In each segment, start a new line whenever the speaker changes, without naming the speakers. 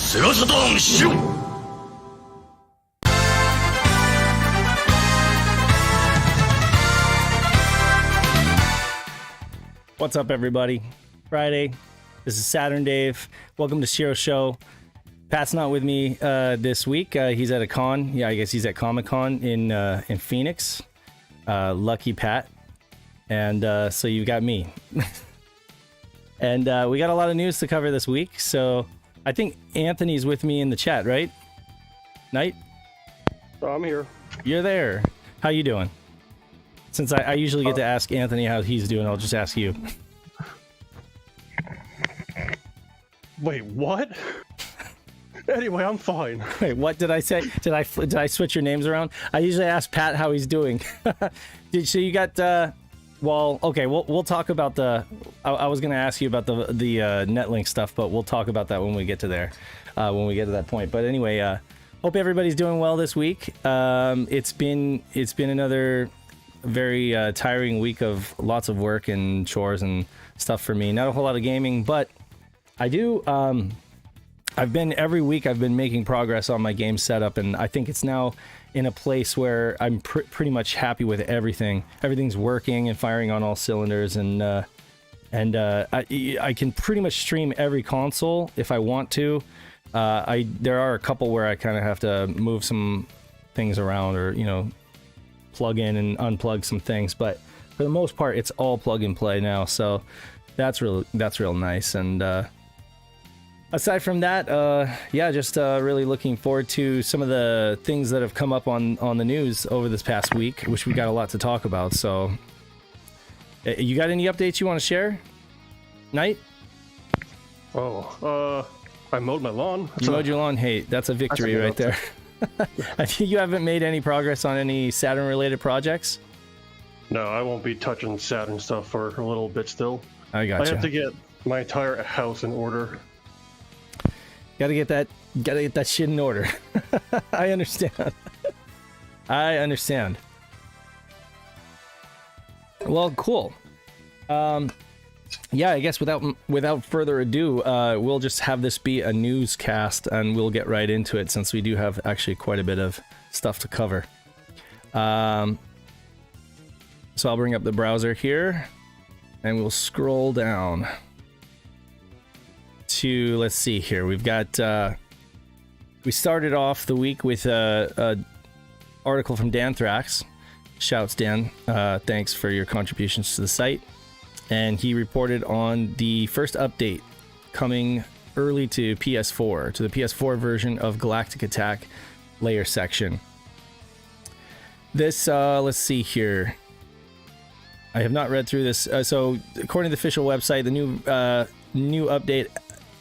セガサターンシロ。
What's up, everybody? Friday. This is Saturn Dave. Welcome to Shiro Show. Pat's not with me this week. He's at a con. Yeah, I guess he's at Comic-Con in Phoenix. Lucky Pat. And so you've got me. And we got a lot of news to cover this week. So I think Anthony's with me in the chat, right? Knight?
I'm here.
You're there. How you doing? Since I usually get to ask Anthony how he's doing, I'll just ask you.
Wait, what? Anyway, I'm fine.
Wait, what did I say? Did I switch your names around? I usually ask Pat how he's doing. So you got well, okay, we'll talk about the I was going to ask you about the Netlink stuff, but we'll talk about that when we get to there. When we get to that point. But anyway, hope everybody's doing well this week. It's been another very tiring week of lots of work and chores and stuff for me. Not a whole lot of gaming, but I do every week I've been making progress on my game setup, and I think it's now in a place where I'm pretty much happy with everything. Everything's working and firing on all cylinders, and I can pretty much stream every console if I want to. There are a couple where I kind of have to move some things around, or plug in and unplug some things, but for the most part it's all plug and play now, so that's real nice. And aside from that, just really looking forward to some of the things that have come up on the news over this past week, which we got a lot to talk about. So you got any updates you want to share, Knight?
I mowed my lawn.
You mowed your lawn? Hey, that's a victory right there. You haven't made any progress on any Saturn related projects?
No, I won't be touching Saturn stuff for a little bit still.
I gotcha.
I have to get my entire house in order.
Gotta get that shit in order. I understand. Well, cool. Yeah, I guess without further ado, we'll just have this be a newscast, and we'll get right into it since we do have actually quite a bit of stuff to cover. So I'll bring up the browser here, and we'll scroll down to, let's see here. We've got we started off the week with a article from Dan Thrax. Shouts, Dan. Thanks for your contributions to the site. And he reported on the first update coming early to PS4, to the PS4 version of Galactic Attack layer section. This, let's see here. I have not read through this. So according to the official website, the new update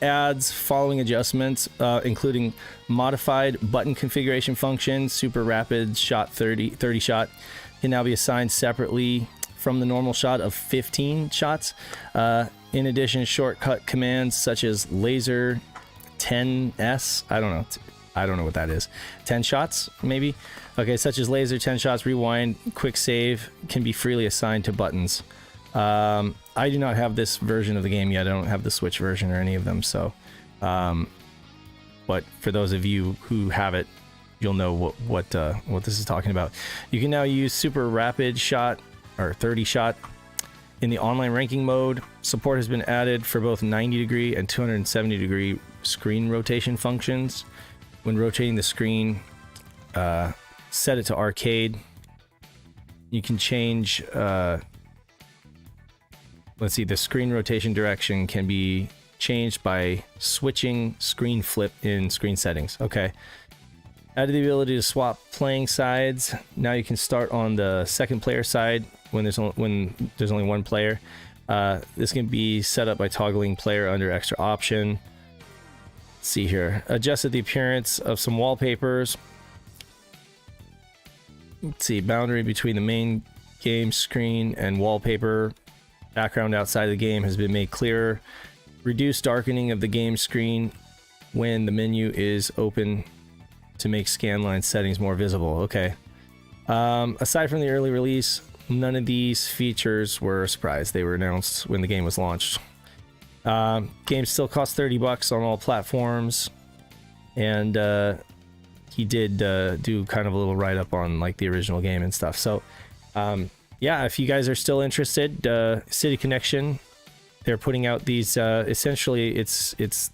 adds following adjustments, including modified button configuration function. Super rapid shot 30 shot can now be assigned separately from the normal shot of 15 shots. In addition, shortcut commands such as laser 10s, I don't know what that is. 10 shots, maybe? Okay, such as laser 10 shots, rewind, quick save can be freely assigned to buttons. I do not have this version of the game yet. I don't have the Switch version or any of them, so but for those of you who have it, you'll know what this is talking about. You can now use super rapid shot or 30 shot in the online ranking mode. Support has been added for both 90 degree and 270 degree screen rotation functions. When rotating the screen, set it to arcade. You can change, let's see, the screen rotation direction can be changed by switching screen flip in screen settings. Okay. Added the ability to swap playing sides. Now you can start on the second player side when there's only one player. This can be set up by toggling player under extra option. Let's see here. Adjusted the appearance of some wallpapers. Let's see, boundary between the main game screen and wallpaper background outside the game has been made clearer. Reduced darkening of the game screen when the menu is open to make scanline settings more visible. Okay. Aside from the early release, none of these features were a surprise. They were announced when the game was launched. Game still costs $30 on all platforms. and he did do kind of a little write-up on like the original game and stuff. So yeah, if you guys are still interested, City Connection, they're putting out these essentially it's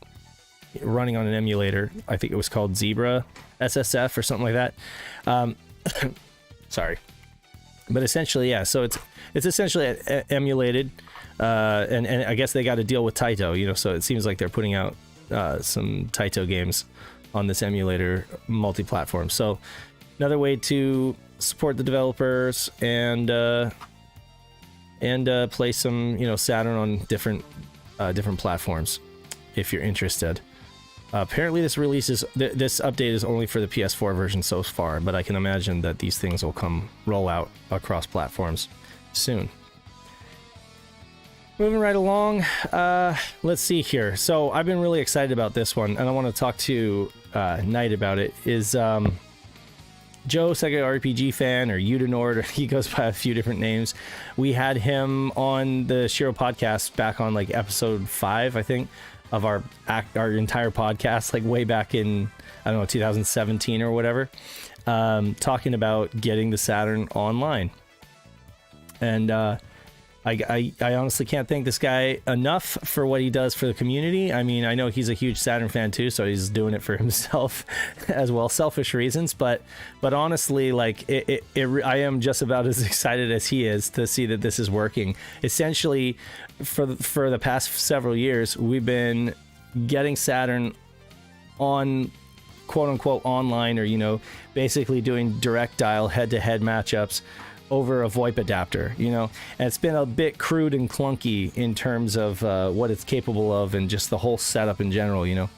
running on an emulator. I think it was called Zebra SSF or something like that. Sorry, but essentially, yeah, so it's essentially emulated, and I guess they got to deal with Taito, you know, so it seems like they're putting out some Taito games on this emulator multi-platform. So another way to support the developers and play some, you know, Saturn on different platforms if you're interested. Apparently this update is only for the PS4 version so far, but I can imagine that these things will roll out across platforms soon. Moving right along, let's see here. So I've been really excited about this one, and I want to talk to Knight about it. Is Joe, Sega RPG fan, or Udenord, or he goes by a few different names. We had him on the Shiro podcast back on like episode 5, I think, of our entire podcast, like way back in, I don't know, 2017 or whatever, talking about getting the Saturn online. And I honestly can't thank this guy enough for what he does for the community. I mean, I know he's a huge Saturn fan too, so he's doing it for himself as well, selfish reasons. But honestly, like I am just about as excited as he is to see that this is working. Essentially, for the past several years, we've been getting Saturn on quote unquote online, or, you know, basically doing direct dial head-to-head matchups over a VoIP adapter, you know, and it's been a bit crude and clunky in terms of what it's capable of and just the whole setup in general, you know.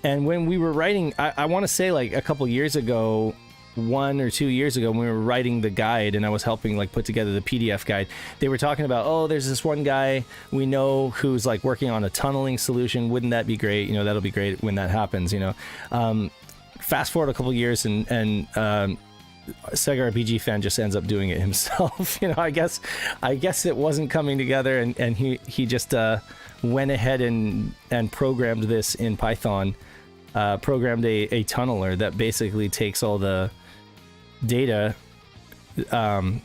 And when we were writing, I want to say like a couple years ago, 1 or 2 years ago, when we were writing the guide and I was helping like put together the PDF guide, they were talking about, oh, there's this one guy we know who's like working on a tunneling solution. Wouldn't that be great? You know, that'll be great when that happens, you know. Fast forward a couple years and Sega RPG fan just ends up doing it himself. You know, I guess it wasn't coming together, and he just went ahead and programmed this in Python, programmed a tunneler that basically takes all the data from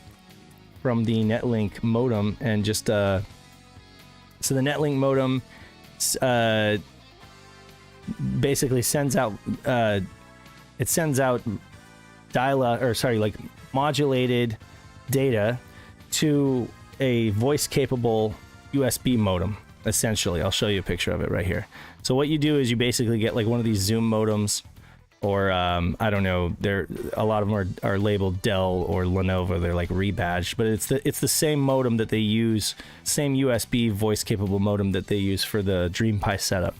the Netlink modem and just so the Netlink modem basically sends out modulated data to a voice capable USB modem. Essentially, I'll show you a picture of it right here. So what you do is you basically get like one of these Zoom modems, or I don't know, a lot of them are labeled Dell or Lenovo. They're like rebadged, but it's the same modem that they use, same USB voice capable modem that they use for the DreamPi setup.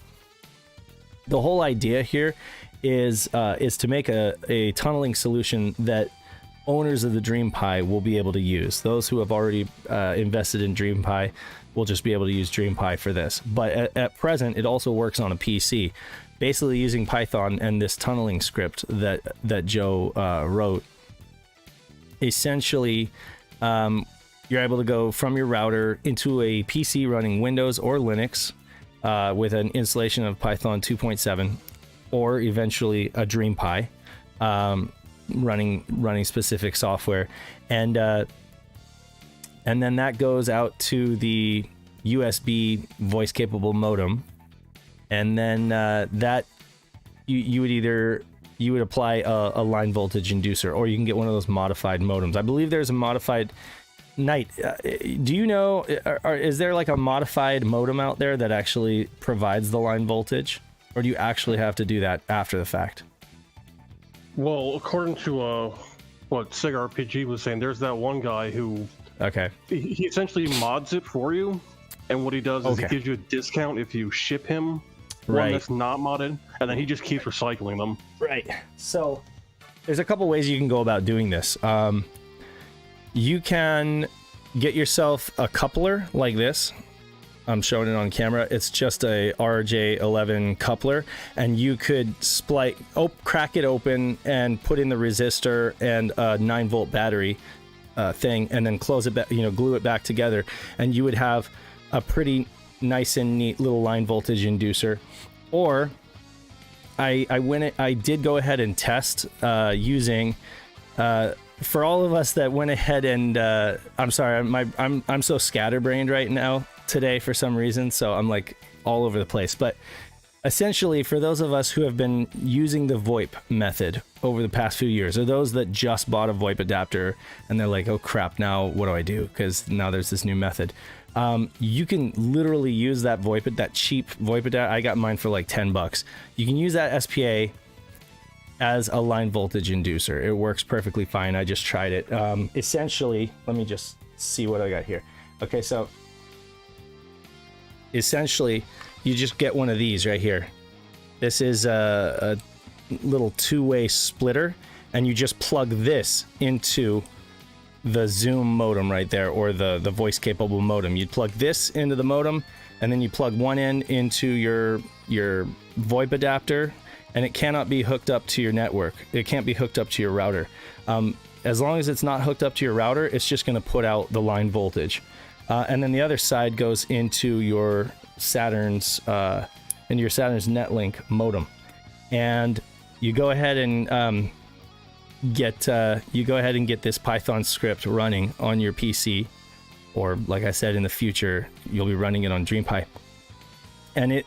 The whole idea here is to make a tunneling solution that owners of the DreamPi will be able to use. Those who have already invested in DreamPi will just be able to use DreamPi for this. But at present, it also works on a PC, basically using Python and this tunneling script that Joe wrote. Essentially, you're able to go from your router into a PC running Windows or Linux with an installation of Python 2.7. or eventually a DreamPi, running specific software, and then that goes out to the USB voice capable modem, and then that you would apply a line voltage inducer, or you can get one of those modified modems. I believe there's a modified. Knight, do you know, is there like a modified modem out there that actually provides the line voltage? Or do you actually have to do that after the fact?
Well, according to what Sega RPG was saying, there's that one guy who...
Okay.
He essentially mods it for you, and what he does is he gives you a discount if you ship him one that's not modded, and then he just keeps recycling them.
Right. So, there's a couple ways you can go about doing this. You can get yourself a coupler like this. I'm showing it on camera. It's just a RJ11 coupler, and you could crack it open and put in the resistor and a 9-volt battery thing, and then close it back, glue it back together, and you would have a pretty nice and neat little line voltage inducer. or I did go ahead and test using for all of us that went ahead and I'm sorry, I'm so scatterbrained right now today for some reason, so I'm like all over the place. But essentially, for those of us who have been using the VoIP method over the past few years, or those that just bought a VoIP adapter and they're like, oh crap, now what do I do? Because now there's this new method. You can literally use that that cheap VoIP adapter. I got mine for like $10. You can use that SPA as a line voltage inducer. It works perfectly fine. I just tried it. Essentially, let me just see what I got here. Okay, so essentially, you just get one of these right here. This is a little two-way splitter, and you just plug this into the Zoom modem right there, or the voice capable modem. You'd plug this into the modem, and then you plug one end into your VoIP adapter, and it cannot be hooked up to your network. It can't be hooked up to your router. As long as it's not hooked up to your router, it's just going to put out the line voltage. And then the other side goes into your Saturn's Netlink modem, and you go ahead and get this Python script running on your PC, or like I said, in the future you'll be running it on DreamPi, and it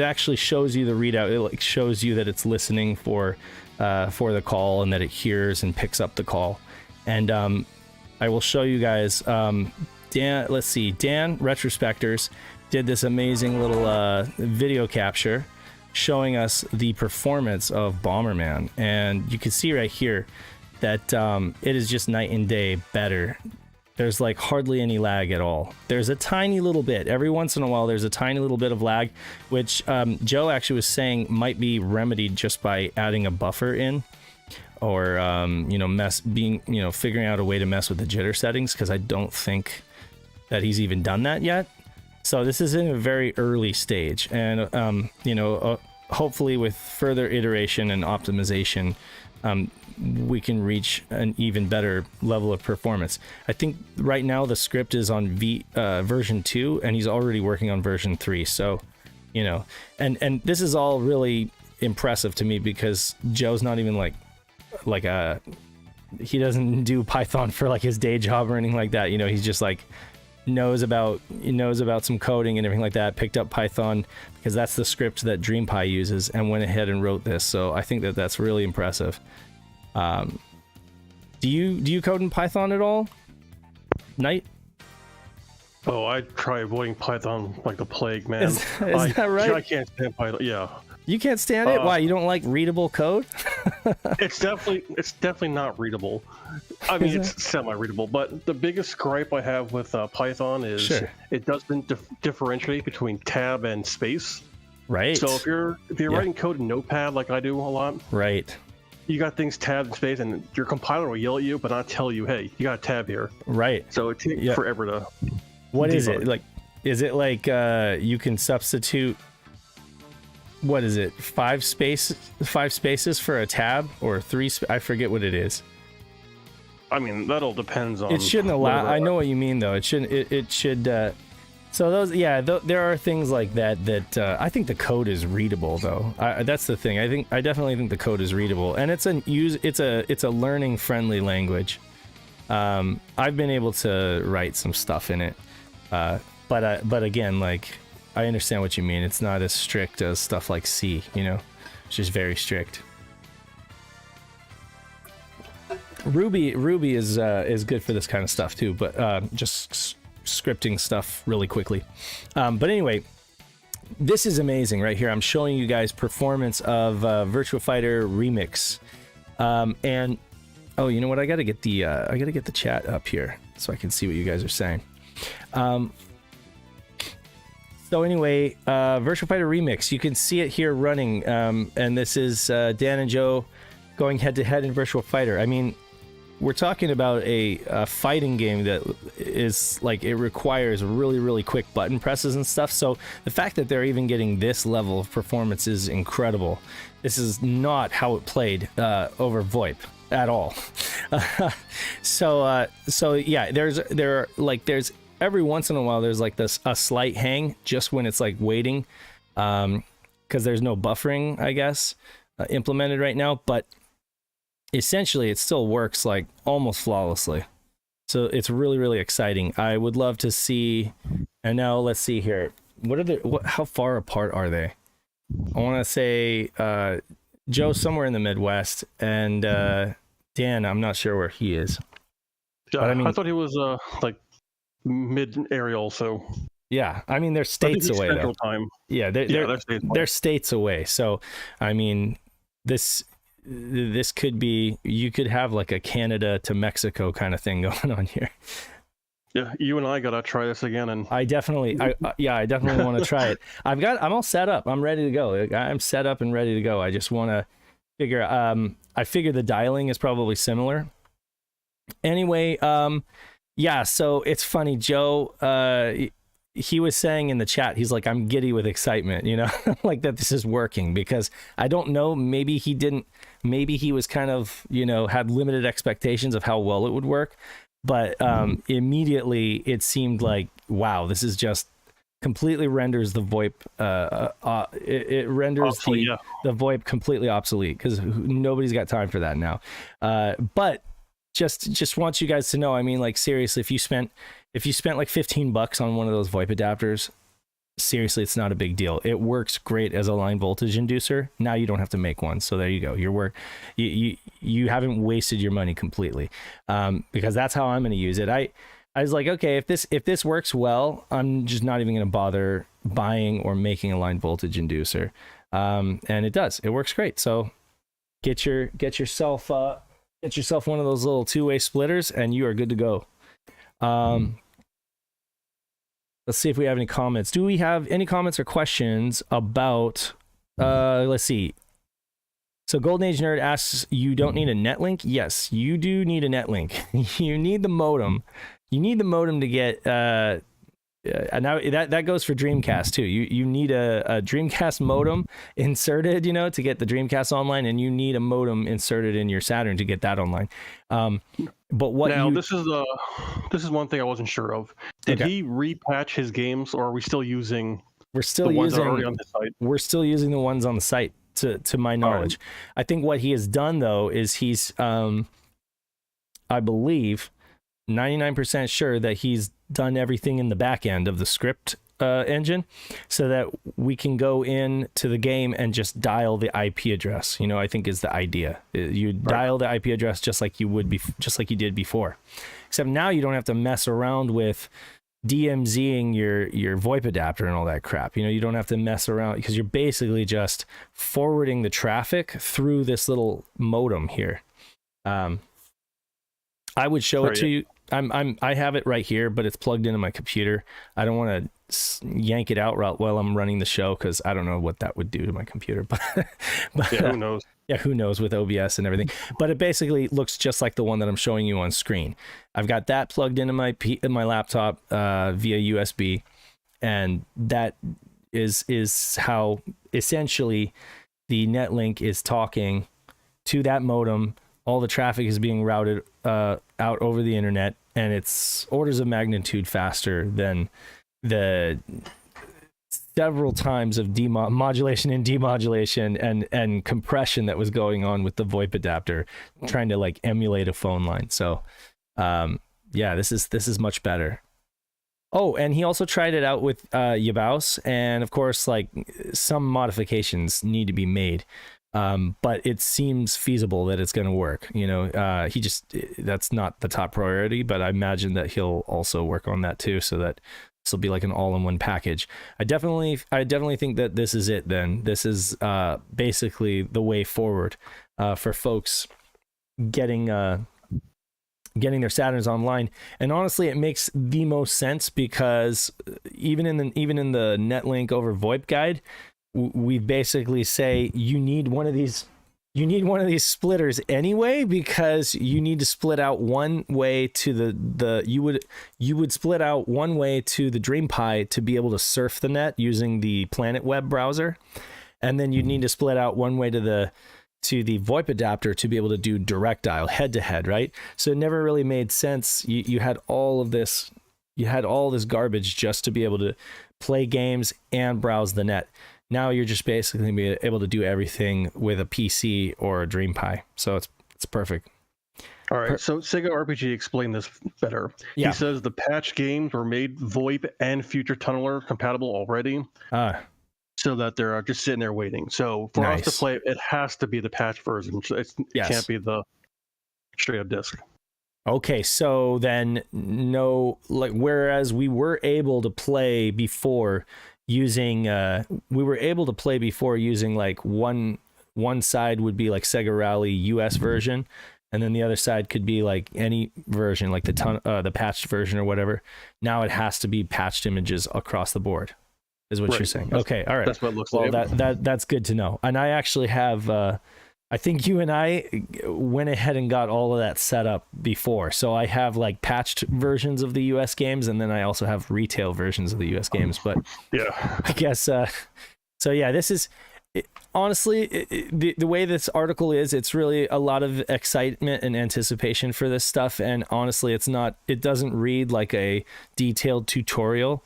actually shows you the readout. It like shows you that it's listening for the call, and that it hears and picks up the call. And I will show you guys. Dan Retrospectors did this amazing little video capture showing us the performance of Bomberman, and you can see right here that it is just night and day better. There's like hardly any lag at all. There's a tiny little bit every once in a while. There's a tiny little bit of lag, which Joe actually was saying might be remedied just by adding a buffer in, or figuring out a way to mess with the jitter settings, because I don't think that he's even done that yet. So this is in a very early stage, and hopefully with further iteration and optimization, we can reach an even better level of performance. I think right now the script is on version 2, and he's already working on version 3. So, and this is all really impressive to me, because Joe's not even he doesn't do Python for like his day job or anything like that. He's just like knows about some coding and everything like that, picked up Python because that's the script that DreamPi uses, and went ahead and wrote this. So I think that that's really impressive. Do you code in Python at all, Knight?
Oh, I try avoiding Python like the plague, man.
Is that right?
I can't stand Python. Yeah.
You can't stand it? Why? You don't like readable code?
It's definitely not readable. I mean, it's semi-readable, but the biggest gripe I have with Python is it doesn't differentiate between tab and space.
Right.
So if you're writing code in Notepad like I do a lot,
right,
you got things tabbed in space, and your compiler will yell at you, but not tell you, hey, you got a tab here.
Right.
So it takes forever to.
What
debug.
Is it like? Is it like you can substitute? What is it? 5 spaces for a tab, or 3? I forget what it is.
I mean, that all depends on.
It shouldn't allow. I know what you mean, though. It shouldn't. It should. So those, there are things like that. I think the code is readable, though. That's the thing. I definitely think the code is readable, and it's a learning friendly language. I've been able to write some stuff in it, but again, like, I understand what you mean. It's not as strict as stuff like C, it's just very strict. Ruby is good for this kind of stuff too, but just scripting stuff really quickly. But anyway, this is amazing right here. I'm showing you guys performance of Virtua Fighter Remix, and oh, you know what? I gotta get the chat up here so I can see what you guys are saying. So anyway, Virtua Fighter Remix, you can see it here running, and this is Dan and Joe going head-to-head in Virtua Fighter. I mean, we're talking about a fighting game that is like, it requires really, really quick button presses and stuff. So the fact that they're even getting this level of performance is incredible. This is not how it played over VoIP at all. So yeah, there's every once in a while there's like a slight hang just when it's like waiting, because there's no buffering, I guess, implemented right now. But essentially, it still works like almost flawlessly. So it's really, really exciting. I would love to see. And now let's see here. How far apart are they? I want to say Joe's somewhere in the Midwest, and Dan, I'm not sure where he is.
Yeah, but, I mean, I thought he was like mid area also.
Yeah, I mean they're states away though. Time. Yeah, they're states away. So, I mean, this could be, you could have like a Canada to Mexico kind of thing going on here.
Yeah, you and I gotta try this again, and
I definitely want to try it. I'm all set up. I'm ready to go. I'm set up and ready to go. I just want to figure. I figure the dialing is probably similar. Anyway, yeah. So it's funny, Joe. He was saying in the chat, he's like, I'm giddy with excitement, you know, like that this is working, because I don't know, maybe he was kind of, you know, had limited expectations of how well it would work. But immediately it seemed like, wow, this is just completely renders the VoIP. It renders obsolete, the VoIP completely obsolete, because nobody's got time for that now. But just want you guys to know, I mean, like, seriously, if you spent like $15 on one of those VoIP adapters, seriously, it's not a big deal. It works great as a line voltage inducer. Now you don't have to make one. So there you go. You haven't wasted your money completely, because that's how I'm going to use it. I was like, okay, if this works well, I'm just not even going to bother buying or making a line voltage inducer. And it does. It works great. So get yourself one of those little two-way splitters, and you are good to go. Let's see if we have any comments. Do we have any comments or questions about, let's see. So Golden Age Nerd asks, you don't need a Netlink? Yes, you do need a Netlink. You need the modem. You need the modem to get, and now that goes for Dreamcast too. You need a Dreamcast modem inserted, you know, to get the Dreamcast online, and you need a modem inserted in your Saturn to get that online. But what
now, this is one thing I wasn't sure of. Did he repatch his games, or are we still using? We're still using on the site. We're
still using the ones on the site, to my knowledge. Right. I think what he has done though is he's, I believe, 99% sure that he's done everything in the back end of the script engine, so that we can go in to the game and just dial the IP address. You know, I think is the idea. You dial the IP address just like you did before, except now you don't have to mess around with DMZing your VoIP adapter and all that crap. You know, you don't have to mess around, because you're basically just forwarding the traffic through this little modem here. I would show it to you. I have it right here, but it's plugged into my computer. I don't want to yank it out while I'm running the show, because I don't know what that would do to my computer. But
yeah, who knows?
Yeah, who knows with OBS and everything. But it basically looks just like the one that I'm showing you on screen. I've got that plugged into my laptop via USB, and that is how essentially the Netlink is talking to that modem. All the traffic is being routed out over the internet, and it's orders of magnitude faster than the several times of modulation and demodulation and compression that was going on with the VoIP adapter, trying to like emulate a phone line. So yeah, this is much better. Oh, and he also tried it out with Yabaus, and of course, like, some modifications need to be made. But it seems feasible that it's going to work. You know, that's not the top priority, but I imagine that he'll also work on that too, so that this will be like an all-in-one package. I definitely think that this is it. Then this is basically the way forward for folks getting their Saturns online. And honestly, it makes the most sense, because even in the Netlink over VoIP guide, we basically say you need one of these splitters anyway, because you need to split out one way to you would split out one way to the DreamPi to be able to surf the net using the Planet Web browser, and then you need to split out one way to the VoIP adapter to be able to do direct dial head to head, right? So it never really made sense. You had all this garbage just to be able to play games, and browse the net. Now you're just basically be able to do everything with a PC or a Dream Pi. So it's perfect.
All right, so Sega RPG explained this better.
Yeah.
He says the patch games were made VoIP and Future Tunneler compatible already, so that they're just sitting there waiting. So for us to play, it has to be the patch version. It can't be the straight up disc.
Okay, so then whereas we were able to play before using like one side would be like Sega Rally US version, and then the other side could be like any version, like the patched version or whatever. Now it has to be patched images across the board, is what you're saying. Okay, all right.
That's what it looks like.
That's good to know. And I actually have, I think you and I went ahead and got all of that set up before. So I have like patched versions of the US games, and then I also have retail versions of the US games. But
yeah,
I guess, so yeah, this is... honestly, the way this article is, it's really a lot of excitement and anticipation for this stuff, and honestly it doesn't read like a detailed tutorial.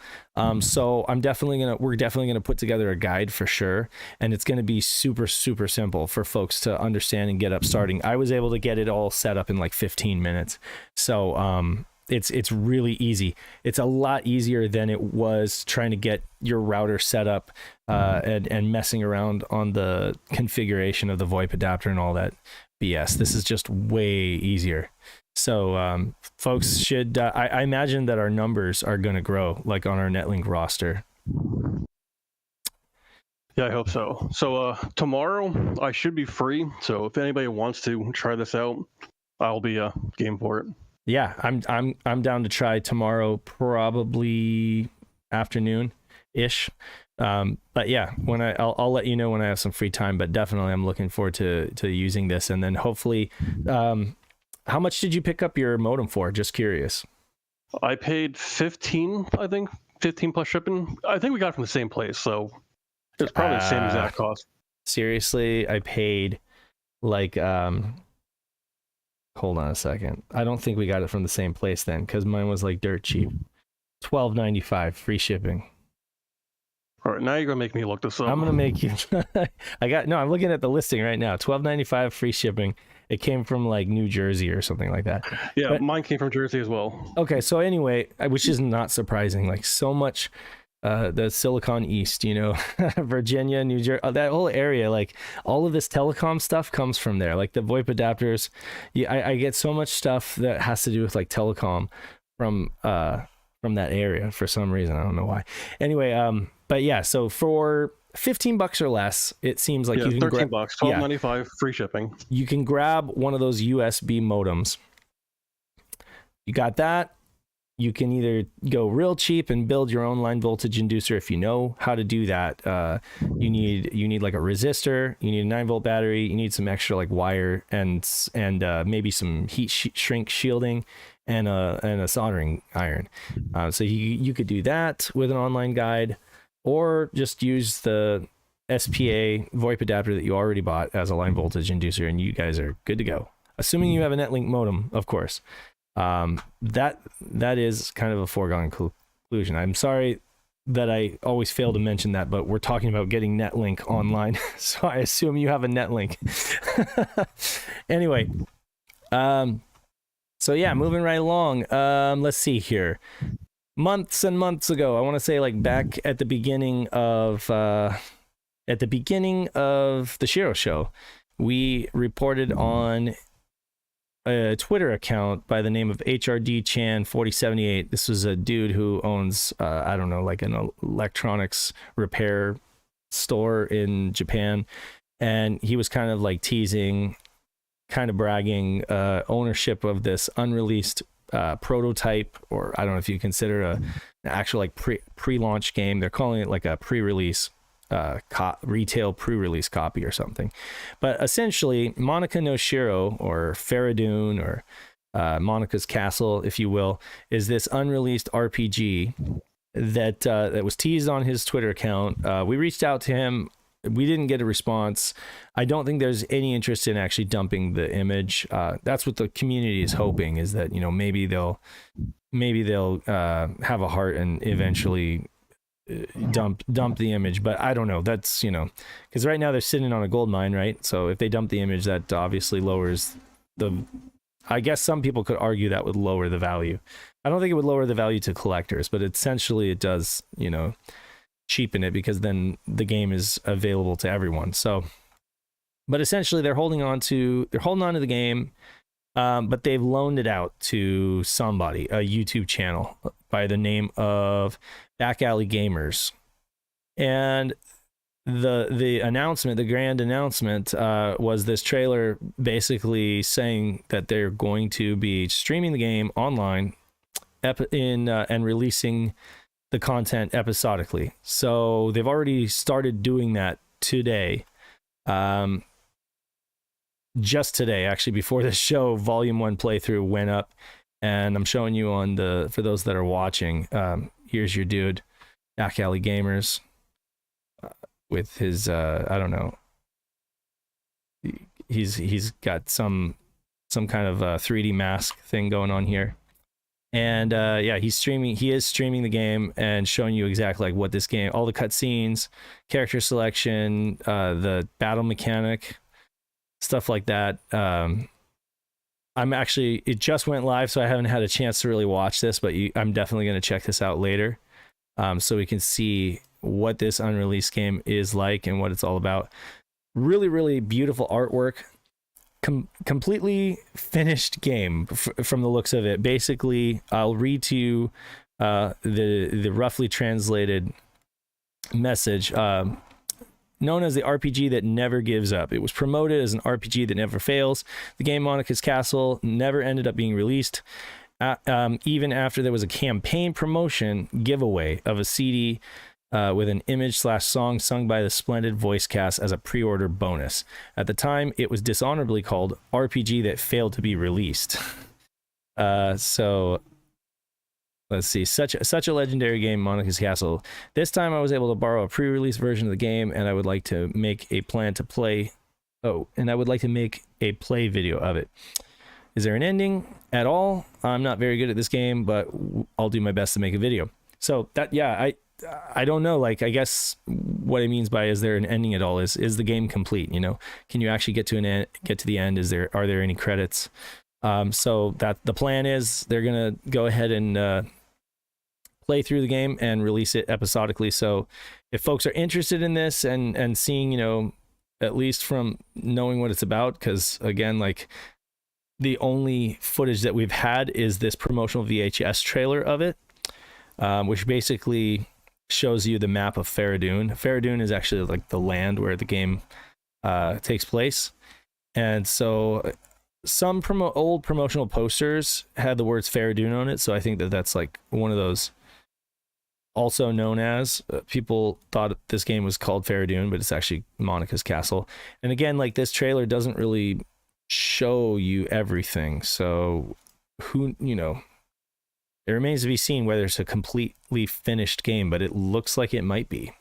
So we're definitely gonna put together a guide for sure, and it's gonna be super simple for folks to understand and get up starting. I was able to get it all set up in like 15 minutes, so it's really easy. It's a lot easier than it was trying to get your router set up and messing around on the configuration of the VoIP adapter and all that BS. This is just way easier. So folks should, I imagine that our numbers are going to grow, like on our Netlink roster.
Yeah, I hope so. So tomorrow I should be free. So if anybody wants to try this out, I'll be game for it.
Yeah, I'm down to try tomorrow, probably afternoon ish. But yeah, I'll let you know when I have some free time, but definitely I'm looking forward to using this. And then hopefully, how much did you pick up your modem for? Just curious.
I paid 15, I think 15 plus shipping. I think we got it from the same place. So it's probably the same exact cost. Seriously,
I paid like, hold on a second. I don't think we got it from the same place then, because mine was like dirt cheap. $12.95 free shipping.
All right, now you're gonna make me look this up.
I'm gonna make you. I'm looking at the listing right now. $12.95 free shipping. It came from like New Jersey or something like that.
Yeah, but mine came from Jersey as well.
Okay, so anyway, which is not surprising. Like so much. The Silicon East, Virginia, New Jersey, that whole area, like all of this telecom stuff comes from there. Like the VoIP adapters, I get so much stuff that has to do with like telecom from that area for some reason. I don't know why. Anyway, but yeah, so for $15 or less, it seems like you can
$13, $12.95 free shipping.
You can grab one of those USB modems. You got that. You can either go real cheap and build your own line voltage inducer if you know how to do that. You need like a resistor, you need a 9-volt battery, you need some extra like wire and maybe some heat shrink shielding and a soldering iron. So you could do that with an online guide, or just use the SPA VoIP adapter that you already bought as a line voltage inducer, and you guys are good to go. Assuming you have a Netlink modem, of course. That is kind of a foregone conclusion. I'm sorry that I always fail to mention that, but we're talking about getting Netlink online, so I assume you have a Netlink. Anyway, so yeah, moving right along. Let's see here. Months and months ago, I want to say like back at the beginning of the Shiro show, we reported on a Twitter account by the name of HRDChan4078. This was a dude who owns, I don't know, like an electronics repair store in Japan. And he was kind of like teasing, kind of bragging ownership of this unreleased prototype, or I don't know if you consider an actual like pre-launch game. They're calling it like a pre-release retail pre-release copy or something. But essentially, Monica no Shiro, or Faradun, or Monica's Castle, if you will, is this unreleased RPG that was teased on his Twitter account. We reached out to him. We didn't get a response. I don't think there's any interest in actually dumping the image. That's what the community is hoping, is that maybe they'll have a heart and eventually dump the image. But I don't know. That's, because right now they're sitting on a gold mine, right? So if they dump the image, that obviously lowers the. I guess some people could argue that would lower the value. I don't think it would lower the value to collectors, but essentially it does, cheapen it, because then the game is available to everyone. So, but essentially they're holding on to the game, but they've loaned it out to somebody, a YouTube channel by the name of Back Alley Gamers. And the announcement, the grand announcement, was this trailer basically saying that they're going to be streaming the game online and releasing the content episodically. So they've already started doing that today. Just today, actually, before this show, Volume 1 playthrough went up, and I'm showing you for those that are watching, here's your dude, Back Alley Gamers, with his, I don't know, he's got some kind of 3D mask thing going on here. And yeah, he is streaming the game and showing you exactly like what this game, all the cutscenes, character selection, the battle mechanic, stuff like that. It just went live, so I haven't had a chance to really watch this, but I'm definitely going to check this out later, so we can see what this unreleased game is like and what it's all about. Really, really beautiful artwork. Completely finished game from the looks of it. Basically, I'll read to you the roughly translated message. Known as the RPG that never gives up. It was promoted as an RPG that never fails. The game Monica's Castle never ended up being released, even after there was a campaign promotion giveaway of a CD with an image/song sung by the splendid voice cast as a pre-order bonus. At the time, it was dishonorably called RPG that failed to be released. So let's see, such a legendary game, Monica's Castle. This time I was able to borrow a pre-release version of the game, and I would like to make a play video of it. Is there an ending at all? I'm not very good at this game, but I'll do my best to make a video. So that, yeah, I don't know, like, I guess what it means by is there an ending at all is the game complete, can you actually get to the end? Are there any credits? So that the plan is they're gonna go ahead and play through the game and release it episodically. So if folks are interested in this and seeing, at least from knowing what it's about, because again, like, the only footage that we've had is this promotional VHS trailer of it, which basically shows you the map of Faradun. Faradun is actually like the land where the game takes place. And so some old promotional posters had the words Faradun on it, so I think that's like one of those. Also known as, people thought this game was called Faradun, but it's actually Monica's Castle. And again, like, this trailer doesn't really show you everything, so it remains to be seen whether it's a completely finished game, but it looks like it might be.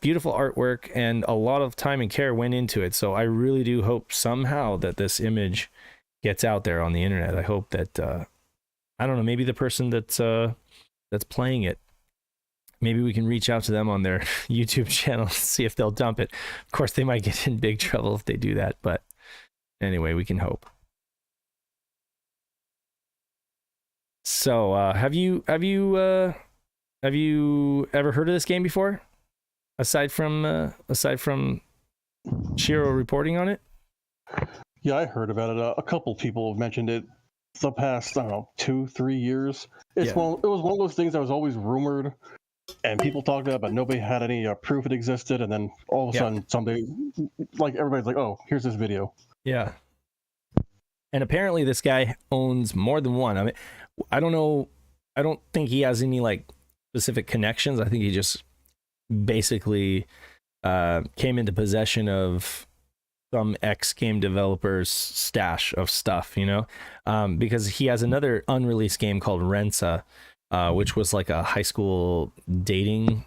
Beautiful artwork, and a lot of time and care went into it, so I really do hope somehow that this image gets out there on the internet. I hope that, I don't know, maybe the person that's playing it, maybe we can reach out to them on their YouTube channel and see if they'll dump it. Of course, they might get in big trouble if they do that, but anyway, we can hope. So, have you ever heard of this game before? Aside from Shiro reporting on it?
Yeah, I heard about it. A couple people have mentioned it the past, I don't know, 2-3 years. It was one of those things that was always rumored, and people talked about it, but nobody had any proof it existed. And then all of a sudden, someday, like, everybody's like, "Oh, here's this video."
Yeah. And apparently, this guy owns more than one. I mean, I don't know. I don't think he has any like specific connections. I think he just basically came into possession of some ex-game developer's stash of stuff, because he has another unreleased game called Rensa, which was like a high school dating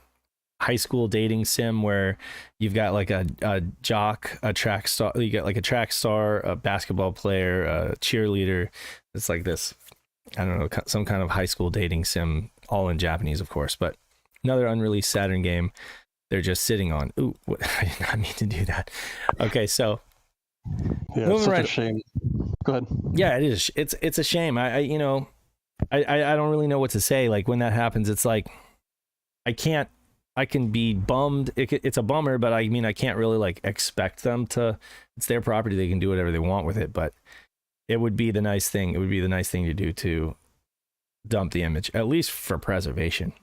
sim where you've got like a jock, a track star, you got like a track star, a basketball player, a cheerleader. It's like this, I don't know, some kind of high school dating sim, all in Japanese, of course, but another unreleased Saturn game they're just sitting on. Ooh, what, I did not mean to do that. Okay, so
yeah, it's such a shame. Go ahead.
Yeah, it is. It's a shame. I don't really know what to say. Like when that happens, it's like I can be bummed. It's a bummer, but I mean I can't really like expect them to. It's their property. They can do whatever they want with it. But it would be the nice thing. It would be the nice thing to do to dump the image, at least for preservation.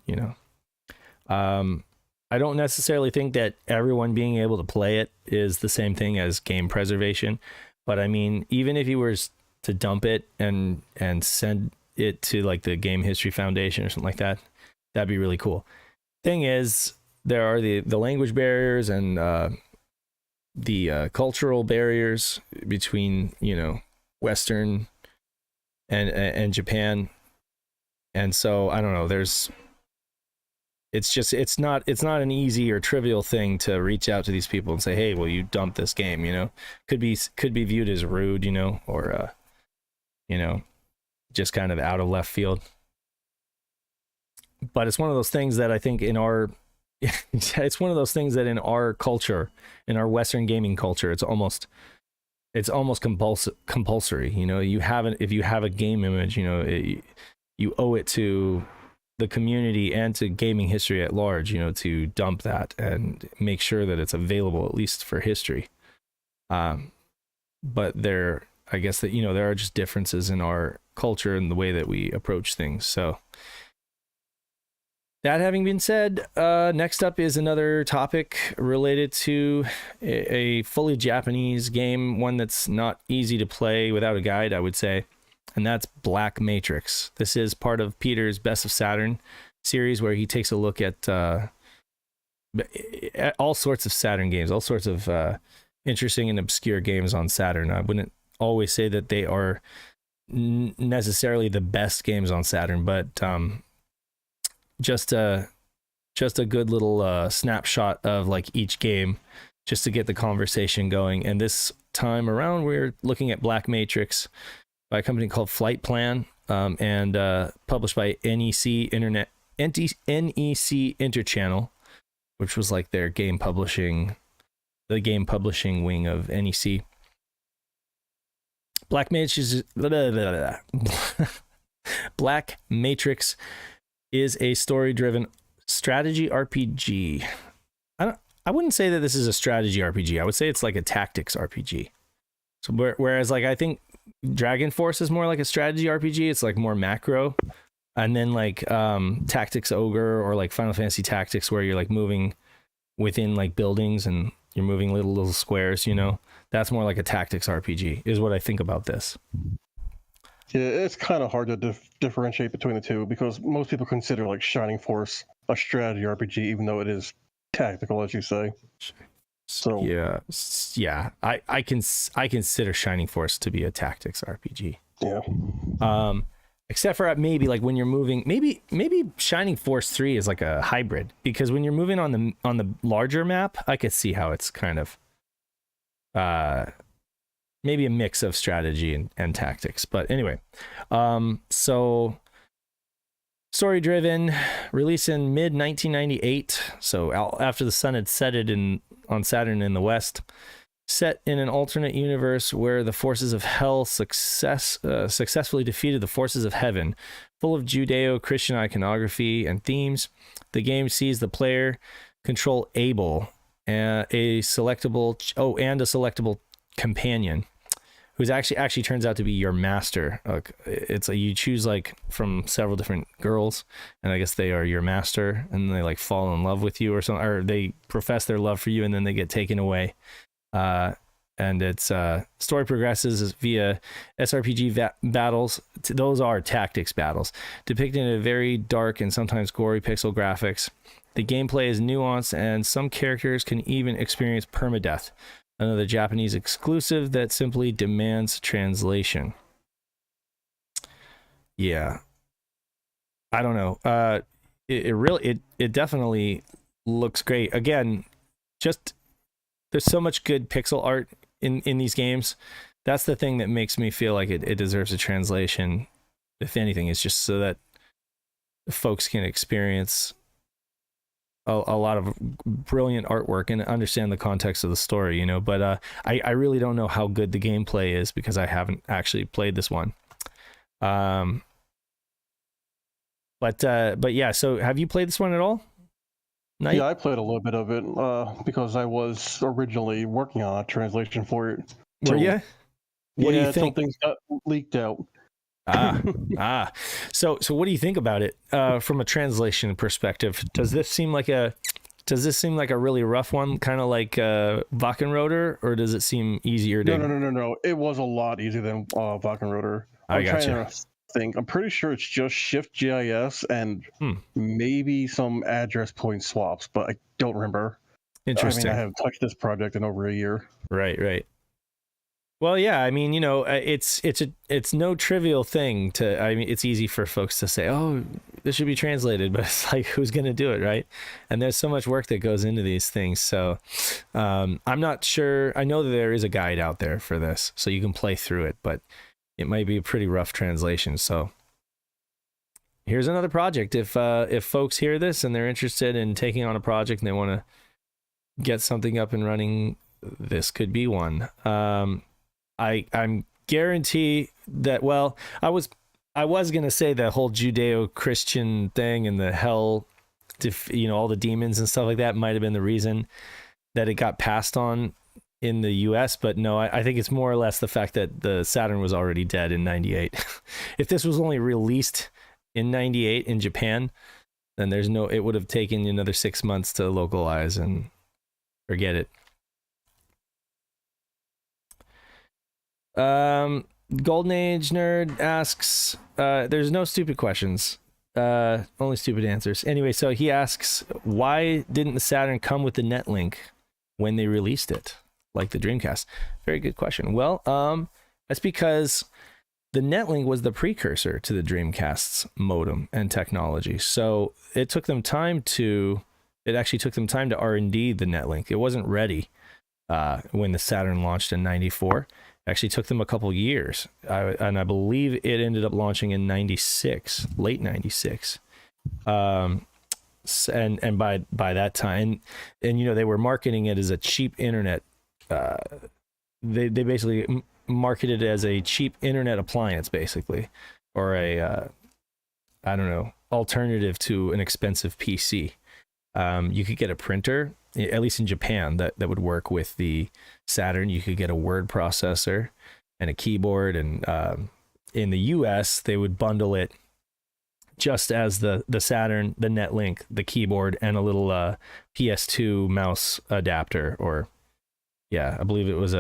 I don't necessarily think that everyone being able to play it is the same thing as game preservation. But I mean, even if you were to dump it and send it to like the Game History Foundation or something like that, that'd be really cool. Thing is, there are the language barriers and the cultural barriers between Western and Japan, and so I don't know. It's not an easy or trivial thing to reach out to these people and say, hey, will you dump this game? Could be viewed as rude, or just kind of out of left field. But it's one of those things that I think in our culture, in our Western gaming culture, it's almost compulsory. If you have a game image, you owe it to the community and to gaming history at large, to dump that and make sure that it's available at least for history. But I guess that there are just differences in our culture and the way that we approach things. So that having been said, next up is another topic related to a fully Japanese game, one that's not easy to play without a guide, I would say, and that's Black Matrix. This is part of Peter's Best of Saturn series, where he takes a look at all sorts of Saturn games, all sorts of interesting and obscure games on Saturn. I wouldn't always say that they are necessarily the best games on Saturn, but just a good little snapshot of like each game, just to get the conversation going. And this time around, we're looking at Black Matrix by a company called Flight Plan, and published by NEC Interchannel, which was like their game publishing wing of NEC. Black Matrix is a story-driven strategy RPG. I wouldn't say that this is a strategy RPG. I would say it's like a tactics RPG. So whereas like I think Dragon Force is more like a strategy RPG, it's like more macro. And then like Tactics Ogre or like Final Fantasy Tactics, where you're like moving within like buildings and you're moving little squares, that's more like a tactics RPG is what I think about this.
Yeah, it's kind of hard to differentiate between the two, because most people consider like Shining Force a strategy RPG, even though it is tactical, as you say. So yeah, I consider Shining Force to be a tactics RPG. Yeah.
Except for maybe like when you're moving, maybe Shining Force 3 is like a hybrid, because when you're moving on the larger map, I could see how it's kind of maybe a mix of strategy and tactics. But anyway, so story driven, released in mid 1998, so after the sun had set on Saturn in the west, set in an alternate universe where the forces of hell successfully defeated the forces of heaven. Full of Judeo-Christian iconography and themes, the game sees the player control Abel, a selectable companion, who's actually turns out to be your master. It's you choose like from several different girls, and I guess they are your master, and they like fall in love with you or something, or they profess their love for you, and then they get taken away. And its story progresses via SRPG battles. Those are tactics battles, depicted in a very dark and sometimes gory pixel graphics. The gameplay is nuanced, and some characters can even experience permadeath, another Japanese exclusive that simply demands translation. Yeah, I don't know. It definitely looks great. Again, just there's so much good pixel art in these games. That's the thing that makes me feel like it deserves a translation. If anything, it's just so that folks can experience a lot of brilliant artwork and understand the context of the story, you know, but I really don't know how good the gameplay is because I haven't actually played this one. But yeah, so have you played this one at all?
Night? Yeah, I played a little bit of it because I was originally working on a translation for it.
Were you? What do you think?
Things got leaked out.
So what do you think about it from a translation perspective? Does this seem like a really rough one, kind of like Wachenroder, or does it seem easier to...
No. It was a lot easier than Wachenroder.
I got you.
I'm pretty sure it's just Shift GIS and maybe some address point swaps, but I don't remember.
Interesting.
I haven't touched this project in over a year.
Right. Well, yeah, I mean, you know, it's no trivial thing to... I mean, it's easy for folks to say, oh, this should be translated, but it's like, who's going to do it, right? And there's so much work that goes into these things. So I'm not sure. I know that there is a guide out there for this, so you can play through it, but it might be a pretty rough translation. So here's another project. If folks hear this and they're interested in taking on a project and they want to get something up and running, this could be one. I'm guarantee that, well, I was going to say the whole Judeo-Christian thing and the hell, you know, all the demons and stuff like that might have been the reason that it got passed on in the US, but no, I think it's more or less the fact that the Saturn was already dead in 98. If this was only released in 98 in Japan, then it would have taken another 6 months to localize, and forget it. Golden Age Nerd asks, there's no stupid questions, only stupid answers. Anyway, so he asks, why didn't the Saturn come with the Netlink when they released it, like the Dreamcast? Very good question. Well, that's because the Netlink was the precursor to the Dreamcast's modem and technology. So it took them time to R&D the Netlink. It wasn't ready when the Saturn launched in 94. Actually took them a couple years, and I believe it ended up launching in 96, late 96. And by that time, and you know, they were marketing it as a cheap internet. They basically marketed it as a cheap internet appliance, basically, or a alternative to an expensive PC. You could get a printer, at least in Japan, that would work with the Saturn. You could get a word processor and a keyboard, and in the US they would bundle it just as the Saturn, the Netlink, the keyboard, and a little PS2 mouse adapter. Or yeah, I believe it was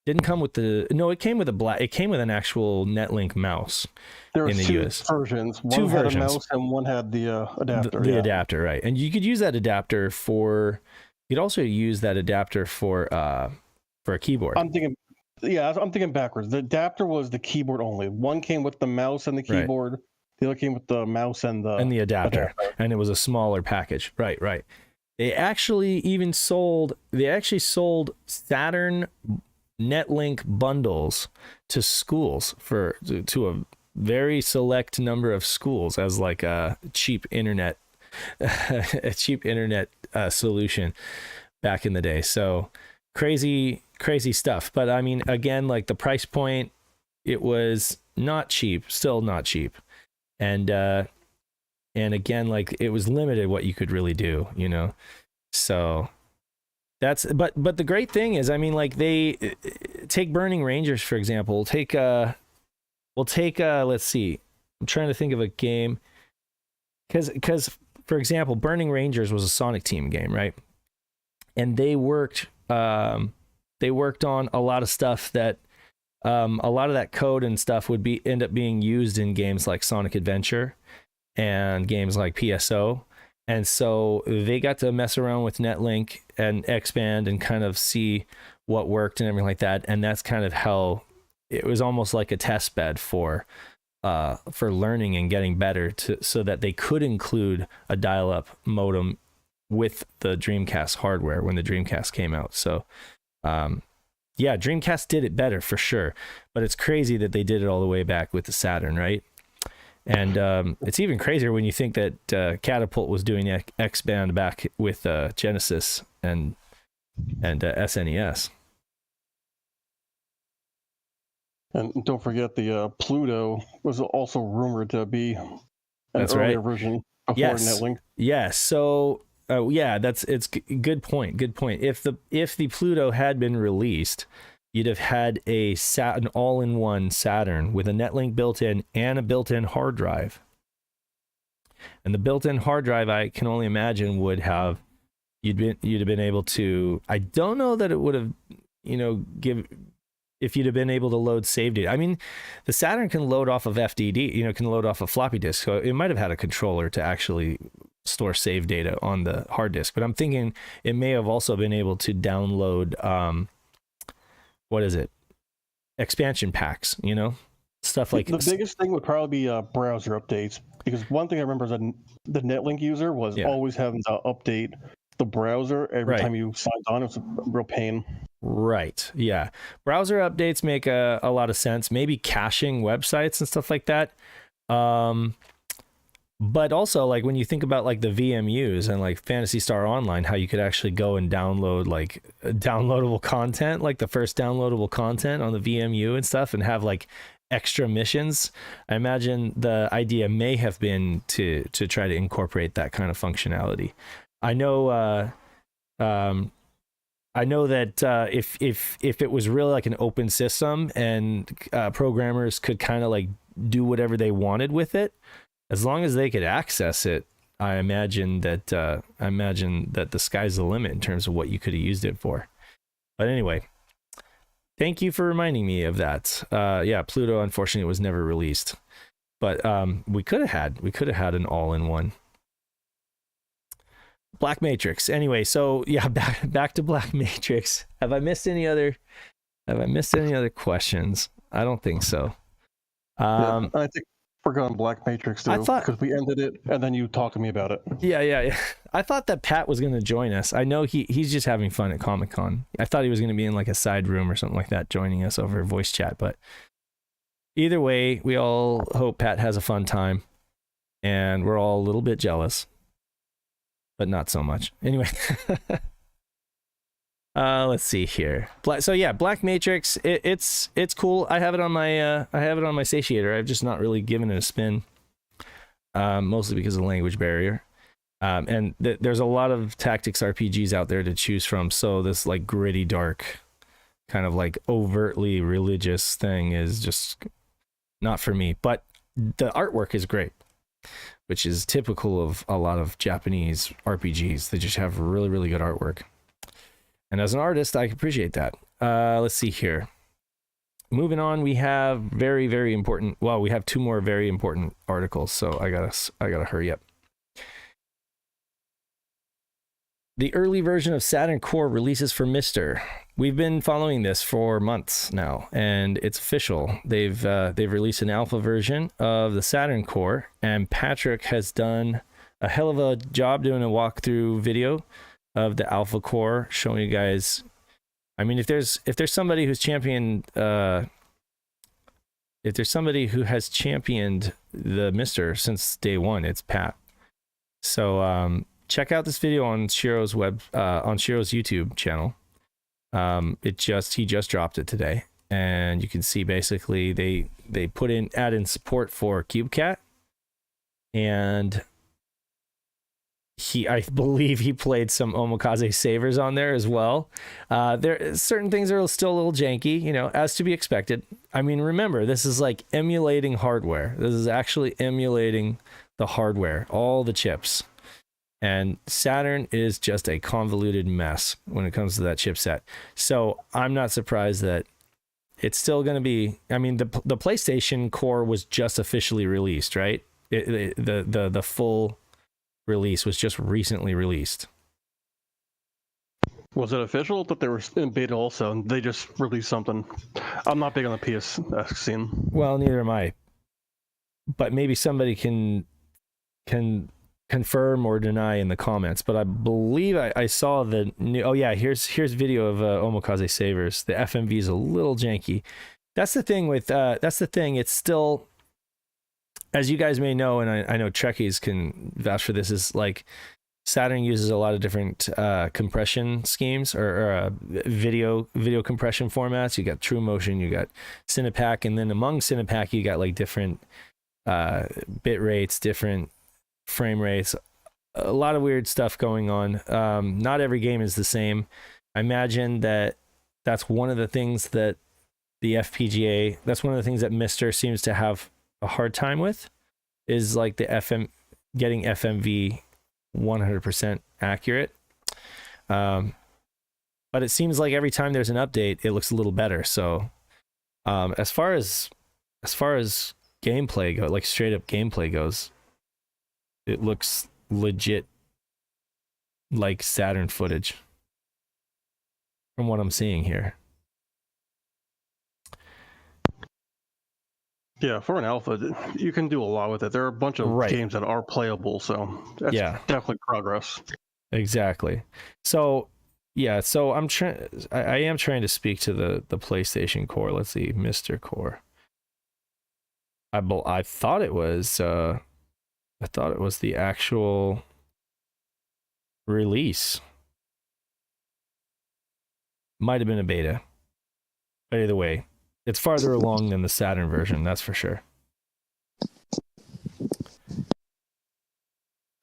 it came with it came with an actual Netlink mouse.
There were
in the
two
US
versions. One had a mouse and one had the adapter.
The adapter, right? And you could use that adapter for. You'd also use that adapter for a keyboard.
I'm thinking backwards. The adapter was the keyboard only. One came with the mouse and the keyboard. Right. The other came with the mouse and the
adapter. And it was a smaller package. Right. They actually sold Saturn Netlink bundles to schools to a very select number of schools as like a cheap internet solution back in the day. So crazy stuff. But I mean, again, like the price point, it was still not cheap. And again, like it was limited what you could really do, you know? So but the great thing is, I mean, like they take Burning Rangers, for example. Let's see. I'm trying to think of a game. Because for example, Burning Rangers was a Sonic Team game, right? And they worked on a lot of stuff that a lot of that code and stuff would end up being used in games like Sonic Adventure and games like PSO. And so they got to mess around with Netlink and expand and kind of see what worked and everything like that. And that's kind of how it was almost like a test bed for learning and getting better, so that they could include a dial-up modem with the Dreamcast hardware when the Dreamcast came out. So yeah, Dreamcast did it better for sure, but it's crazy that they did it all the way back with the Saturn, right? And it's even crazier when you think that Catapult was doing X-Band back with Genesis and SNES.
And don't forget the Pluto was also rumored to be an earlier version before Netlink.
Yes. So it's good point. Good point. If the Pluto had been released, you'd have had an all-in-one Saturn with a Netlink built-in and a built-in hard drive. And the built-in hard drive, I can only imagine, would have you'd have been able to. I don't know that it would have, if you'd have been able to load save data. I mean, the Saturn can load off of FDD, can load off a floppy disk. So it might have had a controller to actually store save data on the hard disk. But I'm thinking it may have also been able to download, expansion packs, stuff like
the biggest thing would probably be browser updates. Because one thing I remember is that the Netlink user was always having to update the browser every time you signed on. It was a real pain.
Right. Yeah. Browser updates make a lot of sense. Maybe caching websites and stuff like that. But also, like, when you think about like the VMUs and like Phantasy Star Online, how you could actually go and download like downloadable content, like the first downloadable content on the VMU and stuff, and have like extra missions. I imagine the idea may have been to try to incorporate that kind of functionality. I know that if it was really like an open system and programmers could kind of like do whatever they wanted with it, as long as they could access it, I imagine that the sky's the limit in terms of what you could have used it for. But anyway, thank you for reminding me of that. Pluto unfortunately was never released, but we could have had an all-in-one. Black Matrix. Anyway, so yeah, back to Black Matrix. Have I missed any other questions? I don't think so.
I think we're going Black Matrix too, because we ended it and then you talked to me about it.
Yeah. I thought that Pat was going to join us. I know he's just having fun at Comic-Con. I thought he was going to be in like a side room or something like that, joining us over voice chat. But either way, we all hope Pat has a fun time, and we're all a little bit jealous, but not so much. Anyway, let's see here. Black Matrix. It's cool. I have it on my satiator. I've just not really given it a spin, mostly because of the language barrier. And there's a lot of tactics RPGs out there to choose from. So this like gritty, dark, kind of like overtly religious thing is just not for me. But the artwork is great, which is typical of a lot of Japanese RPGs. They just have really, really good artwork. And as an artist, I appreciate that. Let's see here. Moving on, we have very, very important. Well, we have two more very important articles, so I gotta hurry up. The early version of Saturn Core releases for Mister. We've been following this for months now, and it's official. They've released an alpha version of the Saturn Core, and Patrick has done a hell of a job doing a walkthrough video of the alpha core, showing you guys. I mean, if there's somebody who's championed the Mister since day one, it's Pat. So check out this video on Shiro's YouTube channel. He just dropped it today, and you can see basically they add in support for CubeCat, and I believe he played some Omokaze savers on there as well. There certain things are still a little janky, as to be expected. I mean, remember, this is like emulating hardware. This is actually emulating the hardware, all the chips. And Saturn is just a convoluted mess when it comes to that chipset. So I'm not surprised that it's still going to be. I mean, the PlayStation Core was just officially released, right? The full release was just recently released.
Was it official? That they were in beta also, and they just released something. I'm not big on the PS scene.
Well, neither am I. But maybe somebody can confirm or deny in the comments. But I believe I saw the new. Oh yeah, here's video of Omokaze savers. The FMV is a little janky. That's the thing with. It's still. as you guys may know, and I know Trekkies can vouch for this, is like Saturn uses a lot of different compression schemes or video compression formats. You got True Motion, you got Cinepack, and then among Cinepack you got like different bit rates, different frame rates, a lot of weird stuff going on. Not every game is the same. I imagine that's one of the things that the FPGA, that's one of the things that Mister seems to have a hard time with, is like the getting FMV 100% accurate. But it seems like every time there's an update, it looks a little better. So as far as gameplay like straight up gameplay goes, it looks legit like Saturn footage from what I'm seeing here.
Yeah, for an alpha, you can do a lot with it. There are a bunch of games that are playable, so that's definitely progress.
Exactly. So so I am trying to speak to the PlayStation Core. Let's see, Mr. Core. I thought it was the actual release. Might have been a beta. But either way, it's farther along than the Saturn version, that's for sure.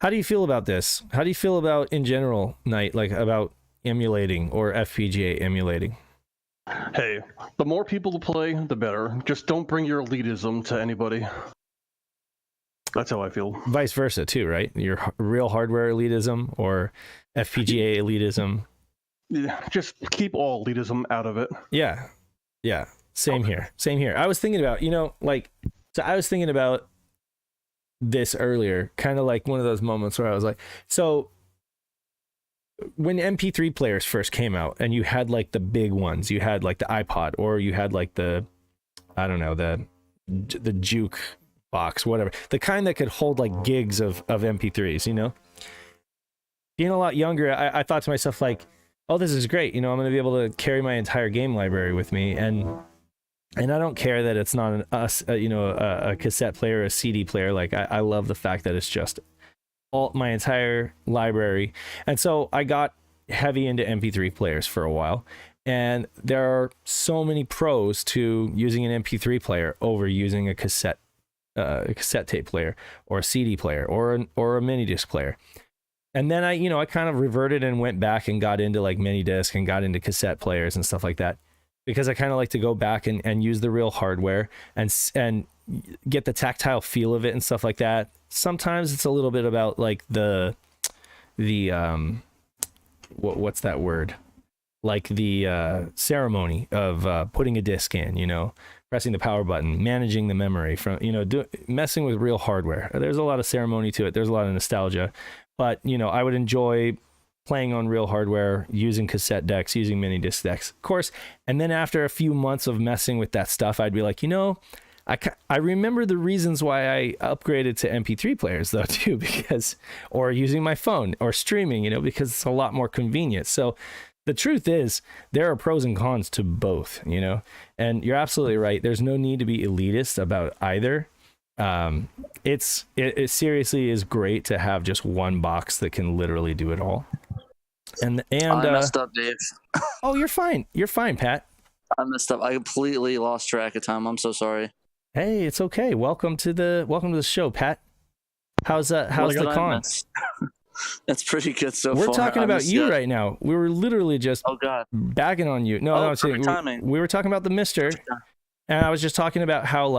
How do you feel about this? How do you feel about, in general, Knight, like about emulating or FPGA emulating?
Hey, the more people to play, the better. Just don't bring your elitism to anybody. That's how I feel.
Vice versa, too, right? Your real hardware elitism or FPGA elitism.
Yeah, just keep all elitism out of it.
Yeah. Same here. I was thinking about, I was thinking about this earlier, kind of like one of those moments where I was like, so when MP3 players first came out and you had like the big ones, you had like the iPod, or you had like the Juke box, whatever, the kind that could hold like gigs of MP3s, being a lot younger, I thought to myself like, oh, this is great. I'm going to be able to carry my entire game library with me. And I don't care that it's not a cassette player or a CD player. Like I love the fact that it's just my entire library. And so I got heavy into MP3 players for a while. And there are so many pros to using an MP3 player over using a cassette tape player or a CD player or a mini disc player. And then I kind of reverted and went back and got into like mini disc and got into cassette players and stuff like that, because I kind of like to go back and use the real hardware and get the tactile feel of it and stuff like that. Sometimes it's a little bit about like the what's that word? Like the ceremony of putting a disc in, pressing the power button, managing the memory from, messing with real hardware. There's a lot of ceremony to it. There's a lot of nostalgia. But, I would enjoy playing on real hardware, using cassette decks, using mini disc decks, of course. And then after a few months of messing with that stuff, I'd be like, I remember the reasons why I upgraded to MP3 players, though, too, or using my phone or streaming, because it's a lot more convenient. So the truth is, there are pros and cons to both, and you're absolutely right. There's no need to be elitist about either. It seriously is great to have just one box that can literally do it all. And
I messed up, Dave.
Oh, you're fine, Pat.
I messed up. I completely lost track of time. I'm so sorry.
Hey, it's okay. Welcome to the show, Pat. How's the con?
That's pretty good so
far.
We're
talking about you right now. We were literally just bagging on you. No, we were talking about the Mister, and I was just talking about how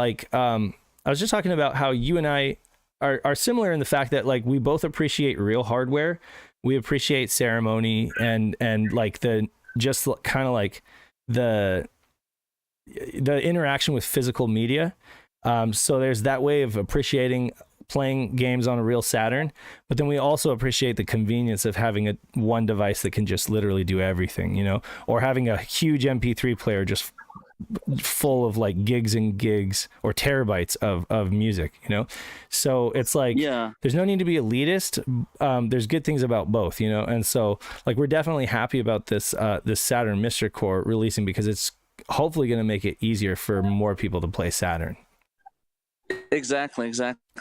you and I are similar in the fact that like we both appreciate real hardware. We appreciate ceremony and like the just kind of like the interaction with physical media. So there's that way of appreciating playing games on a real Saturn, but then we also appreciate the convenience of having one device that can just literally do everything, or having a huge MP3 player just full of like gigs and gigs or terabytes of music, so it's like, there's no need to be elitist. There's good things about both, and so like we're definitely happy about this Saturn Mr. Core releasing, because it's hopefully going to make it easier for more people to play Saturn.
Exactly.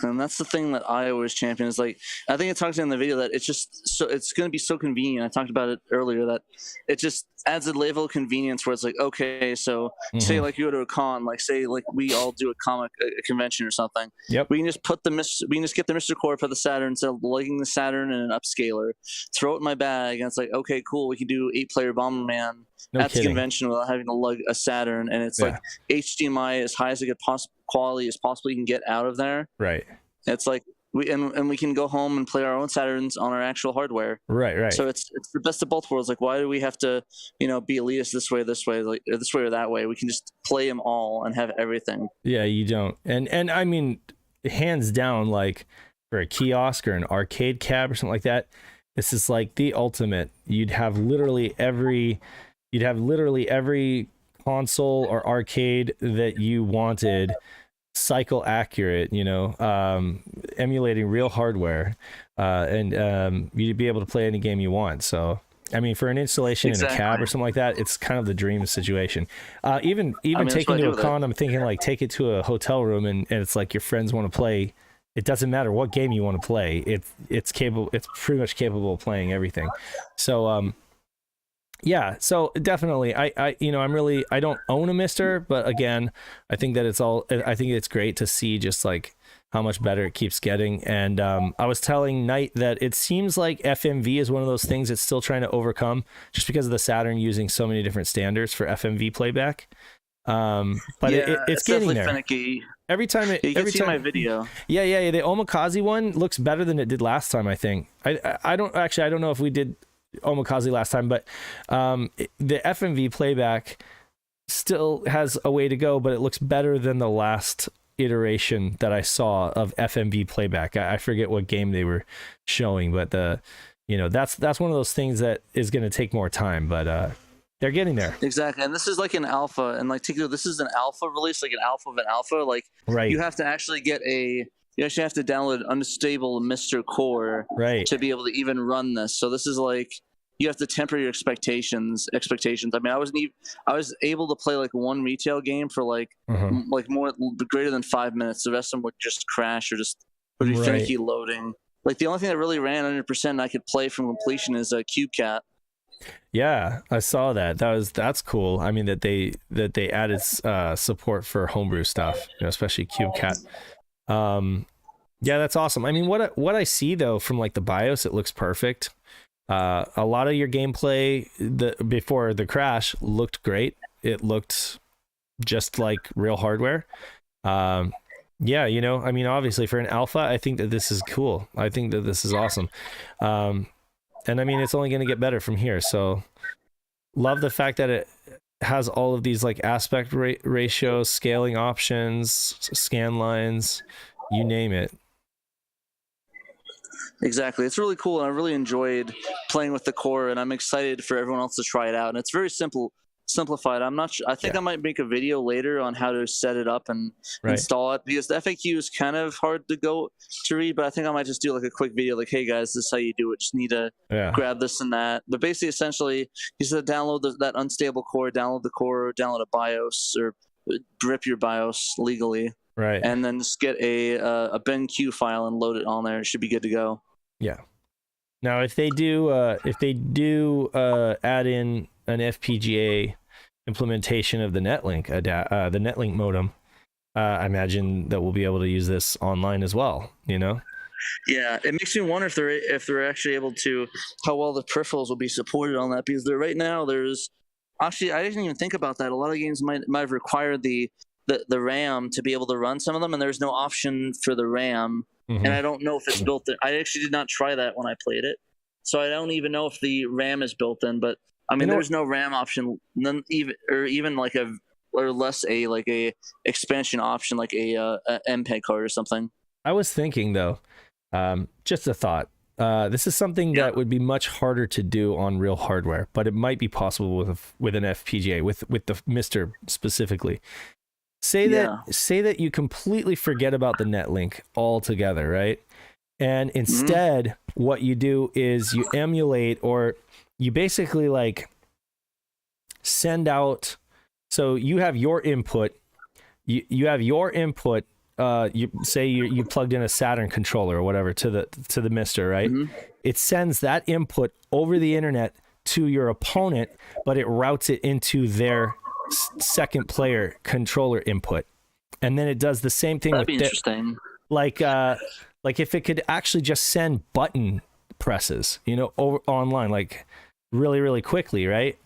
And that's the thing that I always champion is like, I think I talked in the video that it's just so, it's going to be so convenient. I talked about it earlier that it just adds a level of convenience where it's like, okay, so say like you go to a con, like say like we all do a convention or something.
Yep.
We can just get the Mr. Core for the Saturn instead of lugging the Saturn in an upscaler, throw it in my bag, and it's like, okay, cool, we can do 8-player Bomberman at the convention without having to lug a Saturn, and it's like HDMI as high as it could quality as possible you can get out of there.
Right.
It's like we can go home and play our own Saturns on our actual hardware.
Right.
So it's the best of both worlds. Like, why do we have to, be elitist this way, like this way or that way? We can just play them all and have everything.
Yeah, you don't. And I mean, hands down, like for a kiosk or an arcade cab or something like that, this is like the ultimate. You'd have literally every console or arcade that you wanted, cycle accurate, emulating real hardware, and you'd be able to play any game you want. So I mean, for an installation in a cab or something like that, it's kind of the dream situation. Even taking to a con, I'm thinking like take it to a hotel room and it's like your friends want to play. It doesn't matter what game you want to play. It's capable. It's pretty much capable of playing everything. So yeah, so definitely, I don't own a Mister, but again, I think it's great to see just like how much better it keeps getting. And I was telling Knight that it seems like FMV is one of those things it's still trying to overcome, just because of the Saturn using so many different standards for FMV playback. But yeah, it's getting there. Finicky. Every time
see my video.
Yeah. The Omakase one looks better than it did last time, I think. I don't know if we did Omakase last time, but the FMV playback still has a way to go, but it looks better than the last iteration that I saw of FMV playback. I forget what game they were showing, but that's one of those things that is going to take more time, but they're getting there.
Exactly. And this is like an alpha, and like this is an alpha release, like an alpha of an alpha. Like
right.
You have to actually you actually have to download an unstable Mr. Core to be able to even run this. So this is like, you have to temper your expectations. I mean, I was able to play like one retail game for like more greater than 5 minutes. The rest of them would just crash or just would be finicky loading. Like the only thing that really ran 100% and I could play from completion is a CubeCat.
Yeah, I saw that. That's cool. I mean that they added support for homebrew stuff, especially CubeCat. Yeah, that's awesome. I mean, what I see though from like the BIOS, it looks perfect. A lot of your gameplay before the crash looked great. It looked just like real hardware. Yeah, I mean, obviously for an alpha, I think that this is cool. I think that this is awesome. And I mean, it's only going to get better from here. So love the fact that it has all of these like aspect ratios, scaling options, scan lines, you name it.
Exactly. It's really cool, and I really enjoyed playing with the core, and I'm excited for everyone else to try it out. And it's very simplified. I'm not sure. I think I might make a video later on how to set it up and install it, because the FAQ is kind of hard to read, but I think I might just do like a quick video like, hey guys, this is how you do it. Just need to grab this and that. But basically, essentially, you said download that unstable core, download the core, download a BIOS, or rip your BIOS legally.
Right.
And then just get a BenQ file and load it on there. It should be good to go.
Yeah. Now, if they do add in an FPGA implementation of the Netlink, the Netlink modem, I imagine that we'll be able to use this online as well. Yeah,
it makes me wonder if they're actually able to, how well the peripherals will be supported on that, because right now there's actually, I didn't even think about that. A lot of games might have required the RAM to be able to run some of them, and there's no option for the RAM. And I don't know if it's built in. I actually did not try that when I played it, so I don't even know if the RAM is built in. But I mean, there's no RAM option, even like a expansion option, like a MPEG card or something.
I was thinking though, just a thought. This is something that would be much harder to do on real hardware, but it might be possible with an FPGA, with the Mister specifically. Say that you completely forget about the Netlink altogether, right? And instead, what you do is you emulate, or you basically like send out. So you have your input. You have your input you say you plugged in a Saturn controller or whatever to the Mister, right? Mm-hmm. It sends that input over the internet to your opponent, but it routes it into their second player controller input, and then it does the same thing.
That'd be interesting.
Like if it could actually just send button presses, over online, like really, really quickly, right?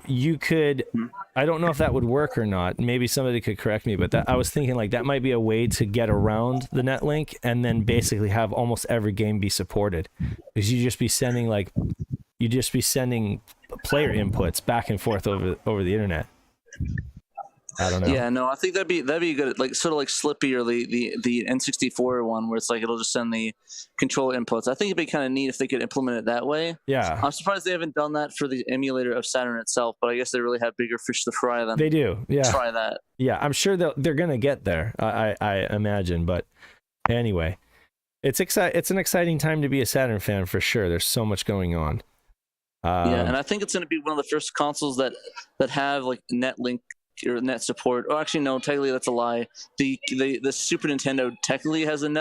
You could, I don't know if that would work or not. Maybe somebody could correct me, but I was thinking like that might be a way to get around the Netlink and then basically have almost every game be supported, because you just be sending player inputs back and forth over the internet. I don't know.
Yeah, no, I think that'd be good. Like sort of like Slippy or the N64 one, where it's like it'll just send the controller inputs. I think it'd be kind of neat if they could implement it that way.
Yeah,
I'm surprised they haven't done that for the emulator of Saturn itself, but I guess they really have bigger fish to fry than
they do. Yeah,
try that.
Yeah, I'm sure they're gonna get there. I imagine, but anyway, it's an exciting time to be a Saturn fan for sure. There's so much going on.
Yeah, and I think it's going to be one of the first consoles that have like Netlink or net support. Oh, actually, no, technically that's a lie. The Super Nintendo technically has the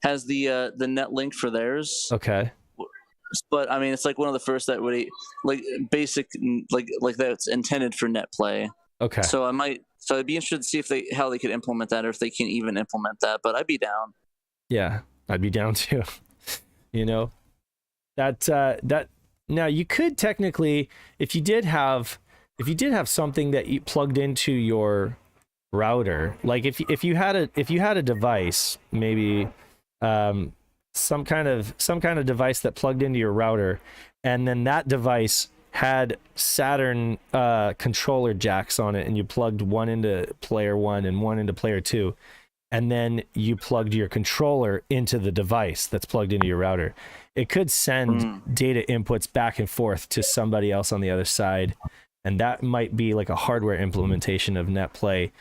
Netlink for theirs.
Okay.
But I mean, it's like one of the first that would like basic like that's intended for net play.
Okay.
So I'd be interested to see how they could implement that, or if they can even implement that. But I'd be down.
Yeah, I'd be down too. That now you could technically, if you did have something that you plugged into your router, like if you had a device, maybe some kind of device that plugged into your router, and then that device had Saturn controller jacks on it, and you plugged one into player 1 and one into player 2, and then you plugged your controller into the device that's plugged into your router, it could send data inputs back and forth to somebody else on the other side. And that might be like a hardware implementation of NetPlay.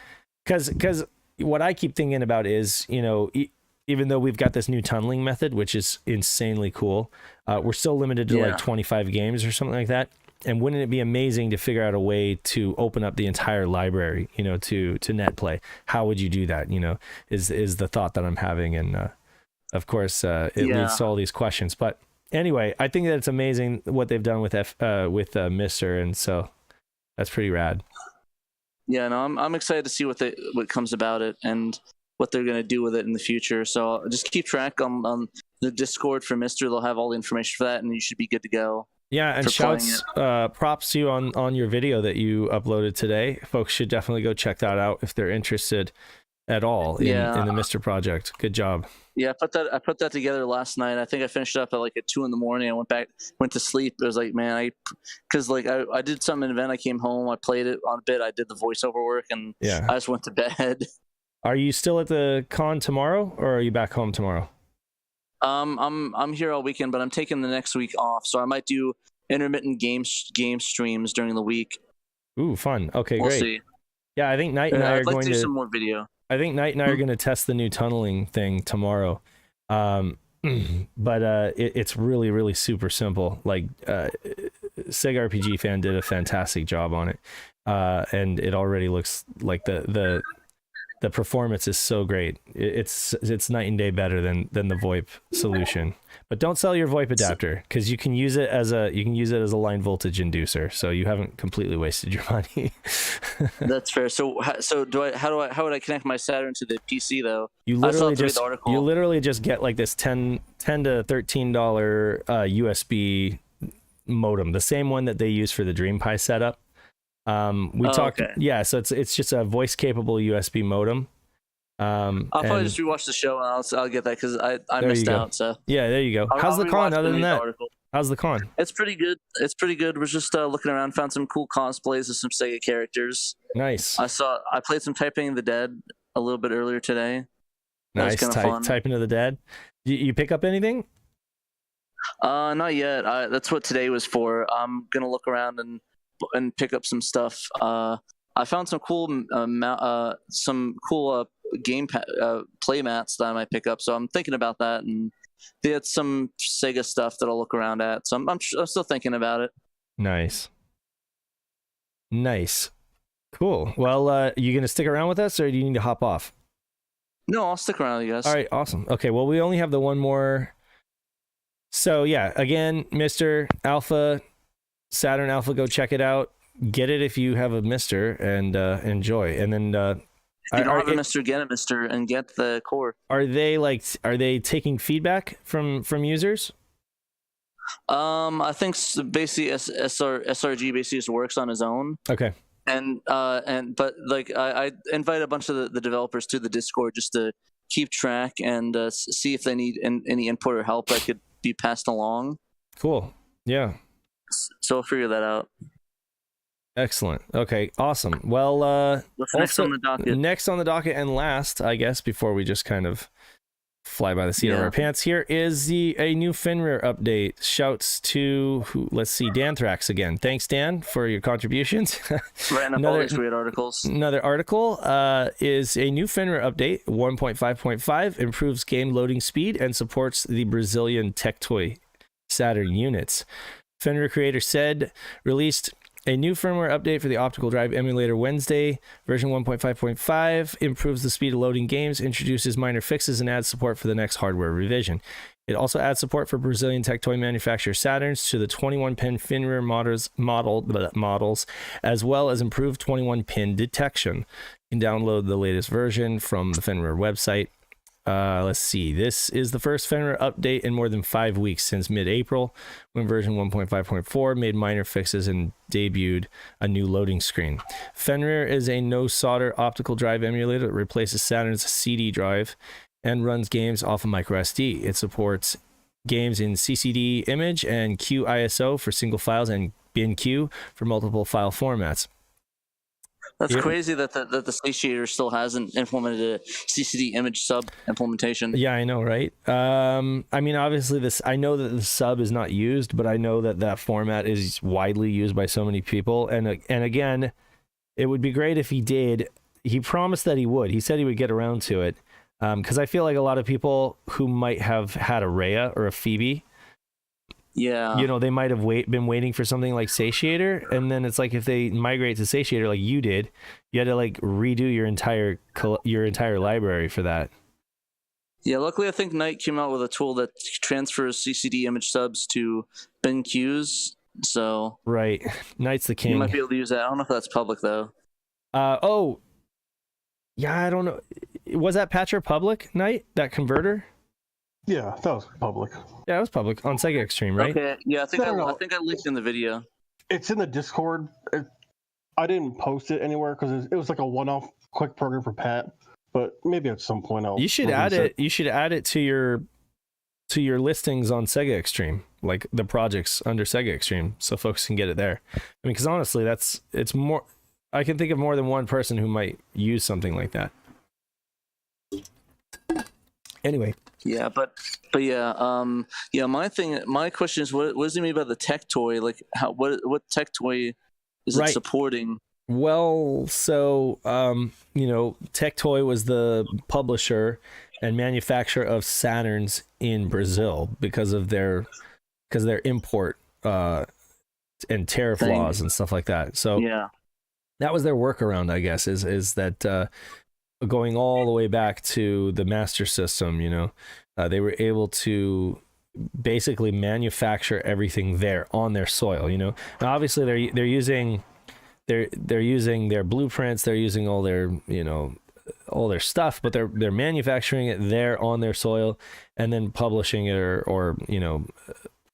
Because what I keep thinking about is, even though we've got this new tunneling method, which is insanely cool, we're still limited to like 25 games or something like that. And wouldn't it be amazing to figure out a way to open up the entire library, to NetPlay? How would you do that? Is the thought that I'm having. And of course, it leads to all these questions. But anyway, I think that it's amazing what they've done with Mister, and so that's pretty rad.
Yeah, no, I'm excited to see what comes about it and what they're going to do with it in the future. So just keep track on the Discord for Mister. They'll have all the information for that, and you should be good to go. Yeah,
and shouts, props to you on your video that you uploaded today. Folks should definitely go check that out if they're interested at all in the Mister project. Good job.
Yeah, I put that together last night. I think I finished up at 2 a.m. I went to sleep. It was like, man, because I did something in an event. I came home, I played it on a bit. I did the voiceover work, and I just went to bed.
Are you still at the con tomorrow, or are you back home tomorrow?
I'm here all weekend, but I'm taking the next week off, so I might do intermittent game streams during the week.
Ooh, fun. Okay,
we'll
great.
See.
Yeah, I think Knight and I are going to
do some more video.
I think Knight and I are going to test the new tunneling thing tomorrow. But it's really, really super simple. Like Sega RPG Fan did a fantastic job on it. And it already looks like the performance is so great. It's night and day better than the VoIP solution. But don't sell your VoIP adapter, because you can use it as a line voltage inducer. So you haven't completely wasted your money.
That's fair. So how would I connect my Saturn to the PC though?
You literally just get like this $10 to $13 USB modem, the same one that they use for the DreamPi setup. So it's just a voice capable USB modem.
I'll probably just rewatch the show, and I'll get that, because I missed out. So
yeah, there you go. How's the con? Other than that, how's the con?
It's pretty good. We're just looking around, found some cool cosplays of some Sega characters.
Nice.
I played some Typing of the Dead a little bit earlier today.
Nice. Typing of the Dead. You pick up anything?
Not yet. That's what today was for. I'm gonna look around and pick up some stuff. I found some cool game play mats that I might pick up, so I'm thinking about that, and they had some Sega stuff that I'll look around at, so I'm still thinking about it.
Nice cool. Well, you gonna stick around with us, or do you need to hop off?
No, I'll stick around, I guess.
All right, awesome. Okay, well, we only have the one more. So yeah, again, Mr. Alpha, Saturn Alpha, go check it out. Get it if you have a Mister, and enjoy. And then
if you don't have a Mister, get a Mister and get the core.
Are they taking feedback from users?
I think basically SRG basically just works on his own.
Okay.
But like I invite a bunch of the developers to the Discord just to keep track and see if they need any input or help that could be passed along.
Cool. Yeah.
So we'll figure that out.
Excellent. Okay. Awesome. Well,
what's next on the docket?
Next on the docket and last, I guess, before we just kind of fly by the seat of our pants here, is a new Fenrir update. Shouts to let's see, Danthrax again. Thanks, Dan, for your contributions.
Right, all these great articles.
Another article is a new Fenrir update. 1.5.5 improves game loading speed and supports the Brazilian Tectoy Saturn units. Fenrir creator said released a new firmware update for the optical drive emulator Wednesday. Version 1.5.5 improves the speed of loading games, introduces minor fixes, and adds support for the next hardware revision. It also adds support for Brazilian Tectoy manufacturer Saturns to the 21-pin Fenrir models, as well as improved 21-pin detection. You can download the latest version from the Fenrir website. Let's see. This is the first Fenrir update in more than 5 weeks since mid-April, when version 1.5.4 made minor fixes and debuted a new loading screen. Fenrir is a no-solder optical drive emulator that replaces Saturn's CD drive and runs games off of microSD. It supports games in CCD image and QISO for single files and BinQ for multiple file formats.
That's crazy that the Satiator still hasn't implemented a CCD image sub implementation.
Yeah, I know, right? I mean, obviously, I know that the sub is not used, but I know that format is widely used by so many people. And again, it would be great if he did. He promised that he would. He said he would get around to it. Because I feel like a lot of people who might have had a Rhea or a Phoebe, they might have been waiting for something like Satiator, and then it's like if they migrate to Satiator like you did, you had to like redo your entire library for that.
Yeah, luckily I think Knight came out with a tool that transfers CCD image subs to BinQs, so
right, Knight's the king.
You might be able to use that. I don't know if that's public though.
Yeah, I don't know. Was that patcher public, Knight? That converter?
Yeah, that was public.
Yeah, it was public on Sega Extreme, right?
Okay. Yeah, I think I linked in the video.
It's in the Discord. I didn't post it anywhere because it was like a one-off quick program for Pat. But maybe at some point I'll.
You should add it. You should add it to your listings on Sega Extreme, like the projects under Sega Extreme, so folks can get it there. I mean, because honestly, it's more. I can think of more than one person who might use something like that. Anyway.
Yeah, but my question is, what does he mean by the Tectoy? Like, what Tectoy is it supporting?
Well, so Tectoy was the publisher and manufacturer of Saturns in Brazil because of their import and tariff laws and stuff like that. So
yeah,
that was their workaround, I guess, is that going all the way back to the Master System, they were able to basically manufacture everything there on their soil. Now, obviously they're using their blueprints, they're using all their all their stuff, but they're manufacturing it there on their soil and then publishing it or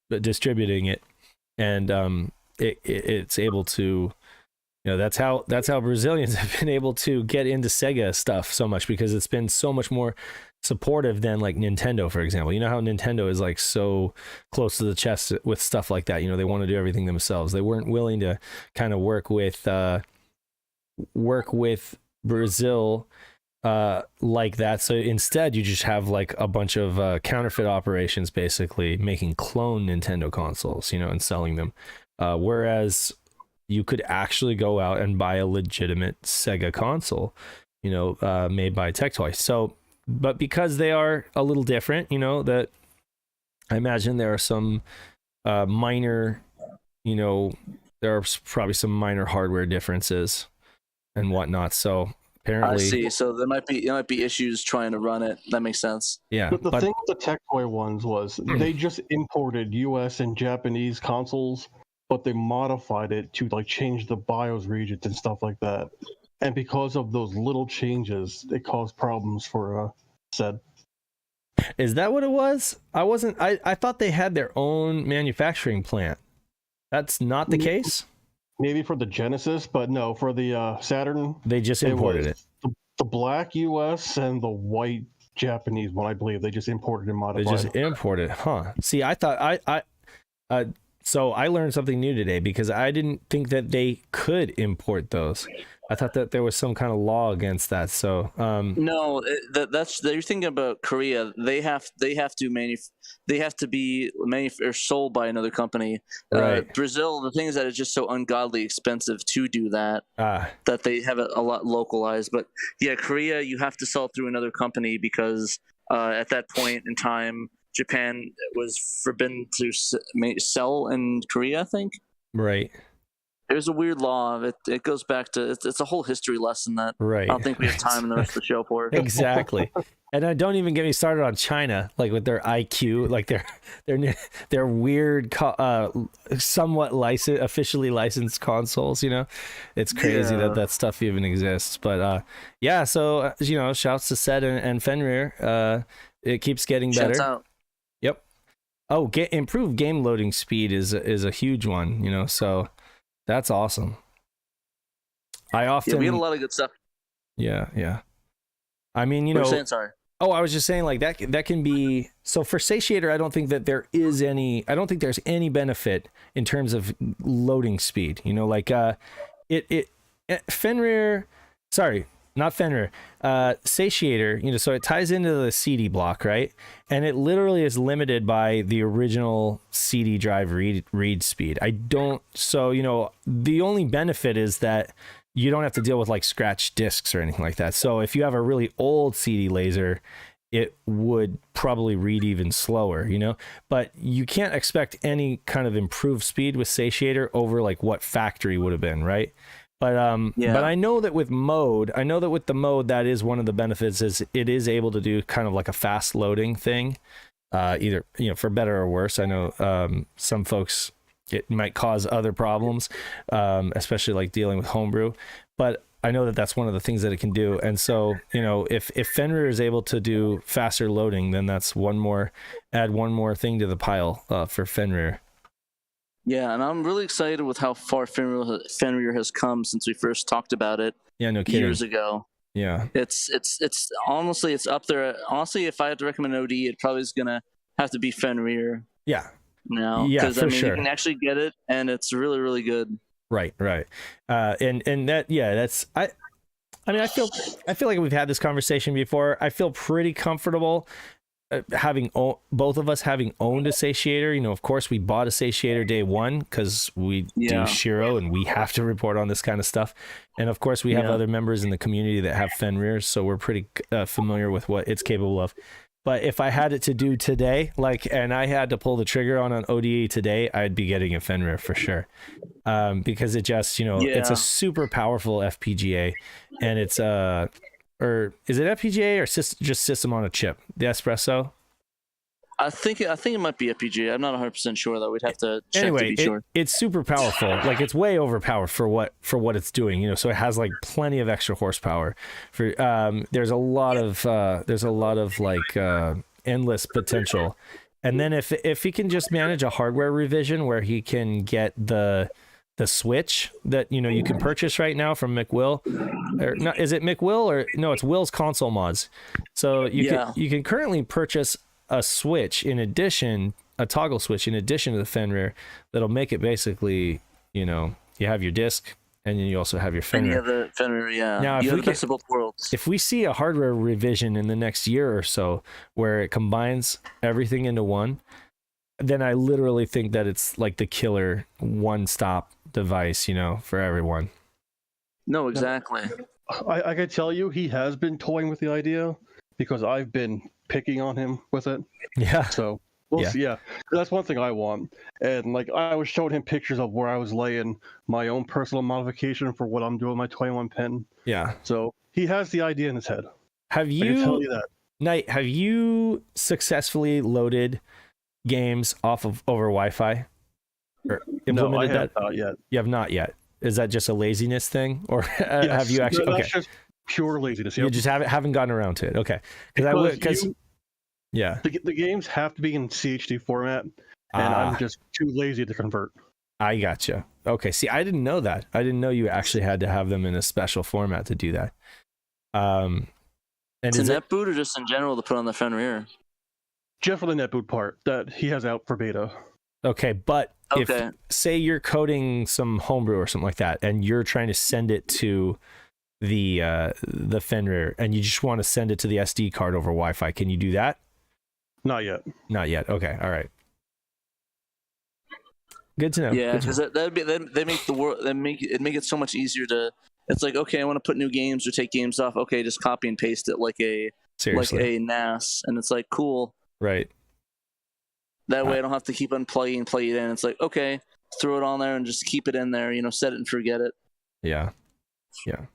distributing it, and it's able to. That's how Brazilians have been able to get into Sega stuff so much, because it's been so much more supportive than like Nintendo, for example. You know how Nintendo is like so close to the chest with stuff like that. They want to do everything themselves. They weren't willing to kind of work with Brazil like that. So instead, you just have like a bunch of counterfeit operations, basically making clone Nintendo consoles, and selling them. Whereas you could actually go out and buy a legitimate Sega console, made by Tectoy. So, but because they are a little different, that I imagine there are some minor, there are probably some minor hardware differences and whatnot. So apparently.
I see. So there might be issues trying to run it. That makes sense.
Yeah.
But the thing with the Tech Toy ones was they just imported US and Japanese consoles, but they modified it to like change the BIOS regions and stuff like that. And because of those little changes, it caused problems for said.
Is that what it was? I thought they had their own manufacturing plant. That's not the case?
Maybe for the Genesis, but no, for the Saturn.
They just imported it.
The black US and the white Japanese one, I believe, they just imported and modified.
They just imported, huh? See, I thought so I learned something new today because I didn't think that they could import those. I thought that there was some kind of law against that. So
no, that's you're thinking about Korea. They have to be or sold by another company.
Right.
Brazil, the thing is that it's just so ungodly expensive to do that that they have it a lot localized. But yeah, Korea, you have to sell through another company because at that point in time, Japan was forbidden to sell in Korea, I think.
Right.
There's a weird law. It goes back to it's a whole history lesson that
right.
I don't think we have time in the rest of the show for.
Exactly. And don't even get me started on China, like with their IQ, like their weird, somewhat officially licensed consoles. You know, it's crazy that stuff even exists. But yeah, so shouts to Set and Fenrir. It keeps getting better.
Shouts out.
Yep. Oh, improved game loading speed is a huge one. So. That's awesome. We had a lot of good stuff. Yeah. I mean,
What were you saying? Sorry.
Oh, I was just saying like that can be so for Satiator. I don't think that there's any benefit in terms of loading speed. Fenrir. Sorry, not Fenrir. Satiator. So it ties into the CD block, right? And it literally is limited by the original CD drive read speed. The only benefit is that you don't have to deal with like scratched discs or anything like that. So if you have a really old CD laser, it would probably read even slower, but you can't expect any kind of improved speed with Satiator over like what factory would have been, right? But but I know that with the mode, that is one of the benefits is it is able to do kind of like a fast loading thing, either for better or worse. I know some folks it might cause other problems, especially like dealing with homebrew. But I know that that's one of the things that it can do. And so if Fenrir is able to do faster loading, then that's one more thing to the pile for Fenrir.
Yeah, and I'm really excited with how far Fenrir has come since we first talked about it.
Yeah, no kidding.
Years ago.
Yeah,
it's honestly it's up there. Honestly, if I had to recommend an OD, it probably is gonna have to be Fenrir.
Yeah.
Now,
yeah, for sure.
You can actually get it, and it's really, really good.
Right. And that that's I mean I feel like we've had this conversation before. I feel pretty comfortable. Both of us having owned a Satiator. Of course we bought a Satiator day one because we do Shiro and we have to report on this kind of stuff, and of course we have other members in the community that have Fenrir, so we're pretty familiar with what it's capable of. But if I had it to do today, and I had to pull the trigger on an ODE today, I'd be getting a Fenrir for sure, because it just it's a super powerful FPGA, and it's or is it FPGA or just system on a chip? The Espresso?
I think it might be FPGA. I'm not 100% sure though. We'd have to check to be sure.
It's super powerful. Like it's way overpowered for what it's doing. So it has like plenty of extra horsepower. For there's a lot of like endless potential. And then if he can just manage a hardware revision where he can get the Switch that you can purchase right now from McWill, or not, is it McWill or no? It's Will's Console Mods. So you can currently purchase a Switch a toggle switch in addition to the Fenrir that'll make it basically you have your disc and then you also have your Fenrir.
And you have the Fenrir, yeah.
Now,
you have the best of both worlds.
If we see a hardware revision in the next year or so where it combines everything into one, then I literally think that it's like the killer one-stop device, for everyone.
No, exactly.
I can tell you he has been toying with the idea because I've been picking on him with it.
Yeah.
So Well, yeah, that's one thing I want. And like I was showing him pictures of where I was laying my own personal modification for what I'm doing with my 21 pin.
Yeah.
So he has the idea in his head.
Have you?
I can tell you that.
Knight, have you successfully loaded games off of over Wi-Fi? Or implemented
no, I have not yet.
You have not yet. Is that just a laziness thing, or have you actually?
That's just pure laziness.
You just haven't gotten around to it. Okay, because the games have to be in CHD format, and I'm just too lazy to convert. I gotcha. Okay, see, I didn't know that. I didn't know you actually had to have them in a special format to do that. And
to NetBoot or just in general to put on the Fenrir?
Just for the NetBoot part that he has out for beta.
Okay, but if say you're coding some homebrew or something like that, and you're trying to send it to the Fenrir, and you just want to send it to the SD card over Wi-Fi, can you do that?
Not yet.
Not yet. Okay. All right. Good to know.
Yeah, because they make the world make it so much easier to. It's like, okay, I want to put new games or take games off. Okay, just copy and paste it like a NAS, and it's like cool.
Right.
That way I don't have to keep unplugging and plug it in. It's like, okay, throw it on there and just keep it in there, set it and forget it.
Yeah. Yeah.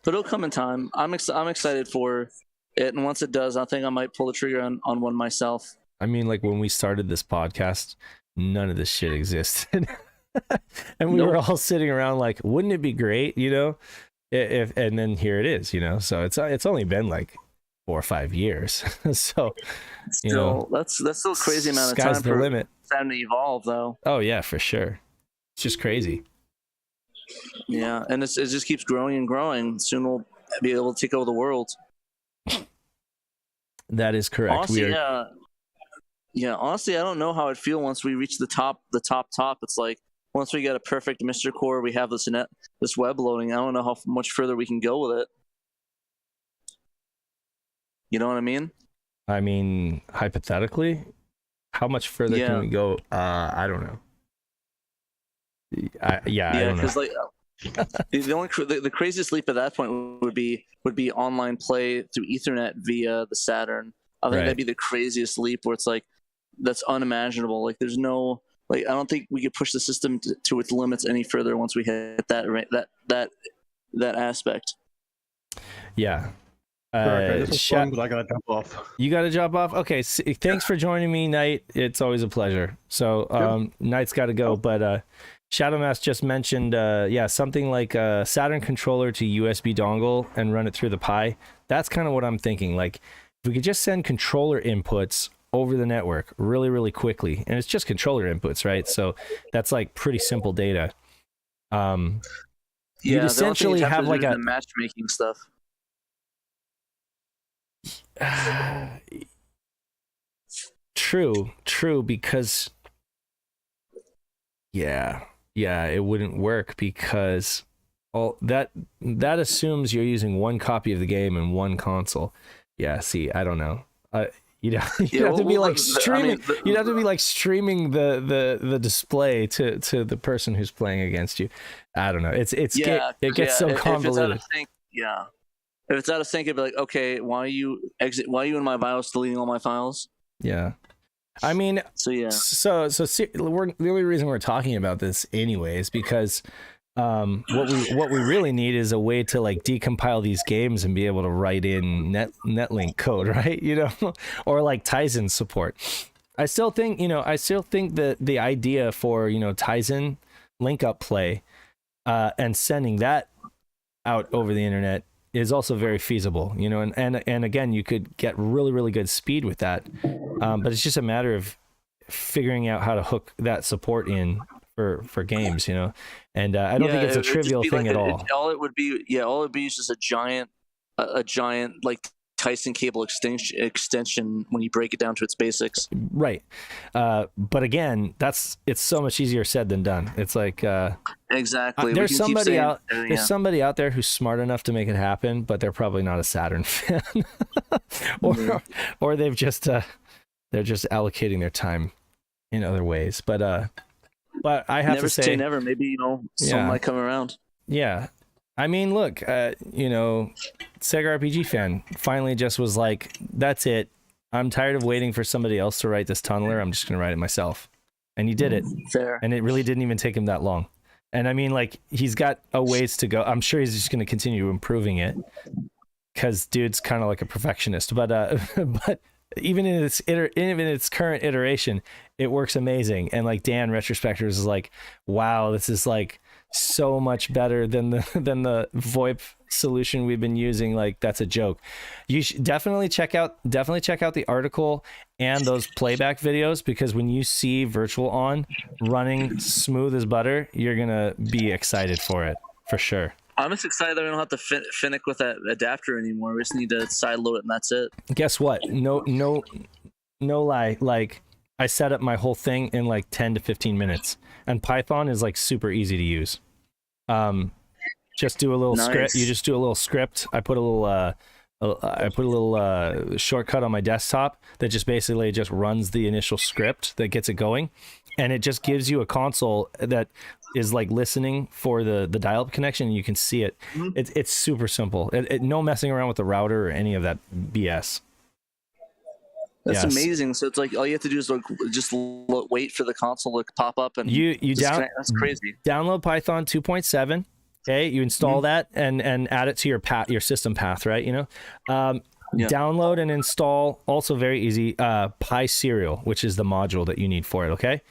But it'll come in time. I'm excited for it, and once it does, I think I might pull the trigger on one myself.
I mean, like when we started this podcast, none of this shit existed. And we were all sitting around like, wouldn't it be great, if and then here it is, so it's only been like 4 or 5 years. So
that's still a crazy amount of time
sky's the limit.
Time to evolve, though.
Oh yeah, for sure. It's just crazy.
Yeah, and it just keeps growing and growing. Soon we'll be able to take over the world.
That is correct.
Honestly, honestly, I don't know how I'd feel once we reach the top. It's like once we get a perfect Mr. Core, we have this web loading. I don't know how much further we can go with it. You know what I mean?
I mean, hypothetically, how much further can we go? I don't know. I don't know.
Because like the craziest leap at that point would be online play through Ethernet via the Saturn. I think that'd be the craziest leap where it's like that's unimaginable. Like there's no I don't think we could push the system to its limits any further once we hit that aspect.
Yeah.
This was fun, but I gotta jump off.
You gotta jump off. Okay, thanks for joining me, Knight. It's always a pleasure. So Knight's got to go, but Shadowmask just mentioned something like a Saturn controller to USB dongle and run it through the Pi. That's kind of what I'm thinking. Like if we could just send controller inputs over the network really, really quickly, and it's just controller inputs, right? So that's like pretty simple data. You'd essentially have like
the matchmaking stuff.
True, because it wouldn't work because all that assumes you're using one copy of the game in one console. Yeah, see, I don't know. You'd have to be like streaming. You'd have to be like streaming the display to the person who's playing against you. I don't know. It gets so convoluted.
If it's out of sync, it'd be like, okay, why are you in my BIOS deleting all my files?
Yeah. I mean, So the only reason we're talking about this anyway is because what we really need is a way to like decompile these games and be able to write in Netlink code, right? Or like Tizen support. I still think that the idea for Tizen link up play and sending that out over the internet is also very feasible, and again, you could get really, really good speed with that. But it's just a matter of figuring out how to hook that support in for games, and I don't think it's a trivial thing at all.
All it would be is just a giant like Tyson cable extension when you break it down to its basics.
Right. But again, it's so much easier said than done. It's like
exactly.
There's somebody out there who's smart enough to make it happen, but they're probably not a Saturn fan, or they've just they're just allocating their time in other ways. But I have to say
never. Maybe someone might come around.
Yeah. I mean, look, Sega RPG fan finally just was like, that's it. I'm tired of waiting for somebody else to write this tunneler. I'm just going to write it myself. And he did it.
Fair.
And it really didn't even take him that long. And I mean, like, he's got a ways to go. I'm sure he's just going to continue improving it because dude's kind of like a perfectionist. But but even in its current iteration, it works amazing. And like Dan Retrospectors is like, wow, this is like so much better than the VoIP solution we've been using. Like, that's a joke. You should definitely check out the article and those playback videos, because when you see Virtual On running smooth as butter, you're gonna be excited for it for sure.
I'm just excited that we don't have to finick with that adapter anymore. We just need to sideload it and that's it.
Guess what? No lie. Like, I set up my whole thing in like 10 to 15 minutes, and Python is like super easy to use. Just do a little script. You just do a little script. I put a little shortcut on my desktop that just basically just runs the initial script that gets it going, and it just gives you a console that is like listening for the dial-up connection, and you can see it. It's super simple. No messing around with the router or any of that BS.
That's amazing. So it's like all you have to do is like just wait for the console to pop up and that's crazy.
Download Python 2.7. Okay, you install that and add it to your system path, right? You know, download and install, also very easy, PySerial, which is the module that you need for it. Okay,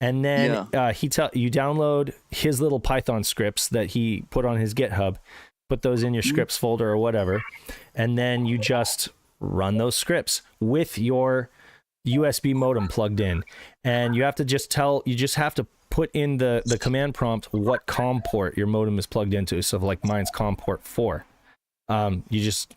and then you download his little Python scripts that he put on his GitHub, put those in your scripts folder or whatever, and then you just run those scripts with your USB modem plugged in, and you have to put in the command prompt what COM port your modem is plugged into. So like mine's COM port 4. You just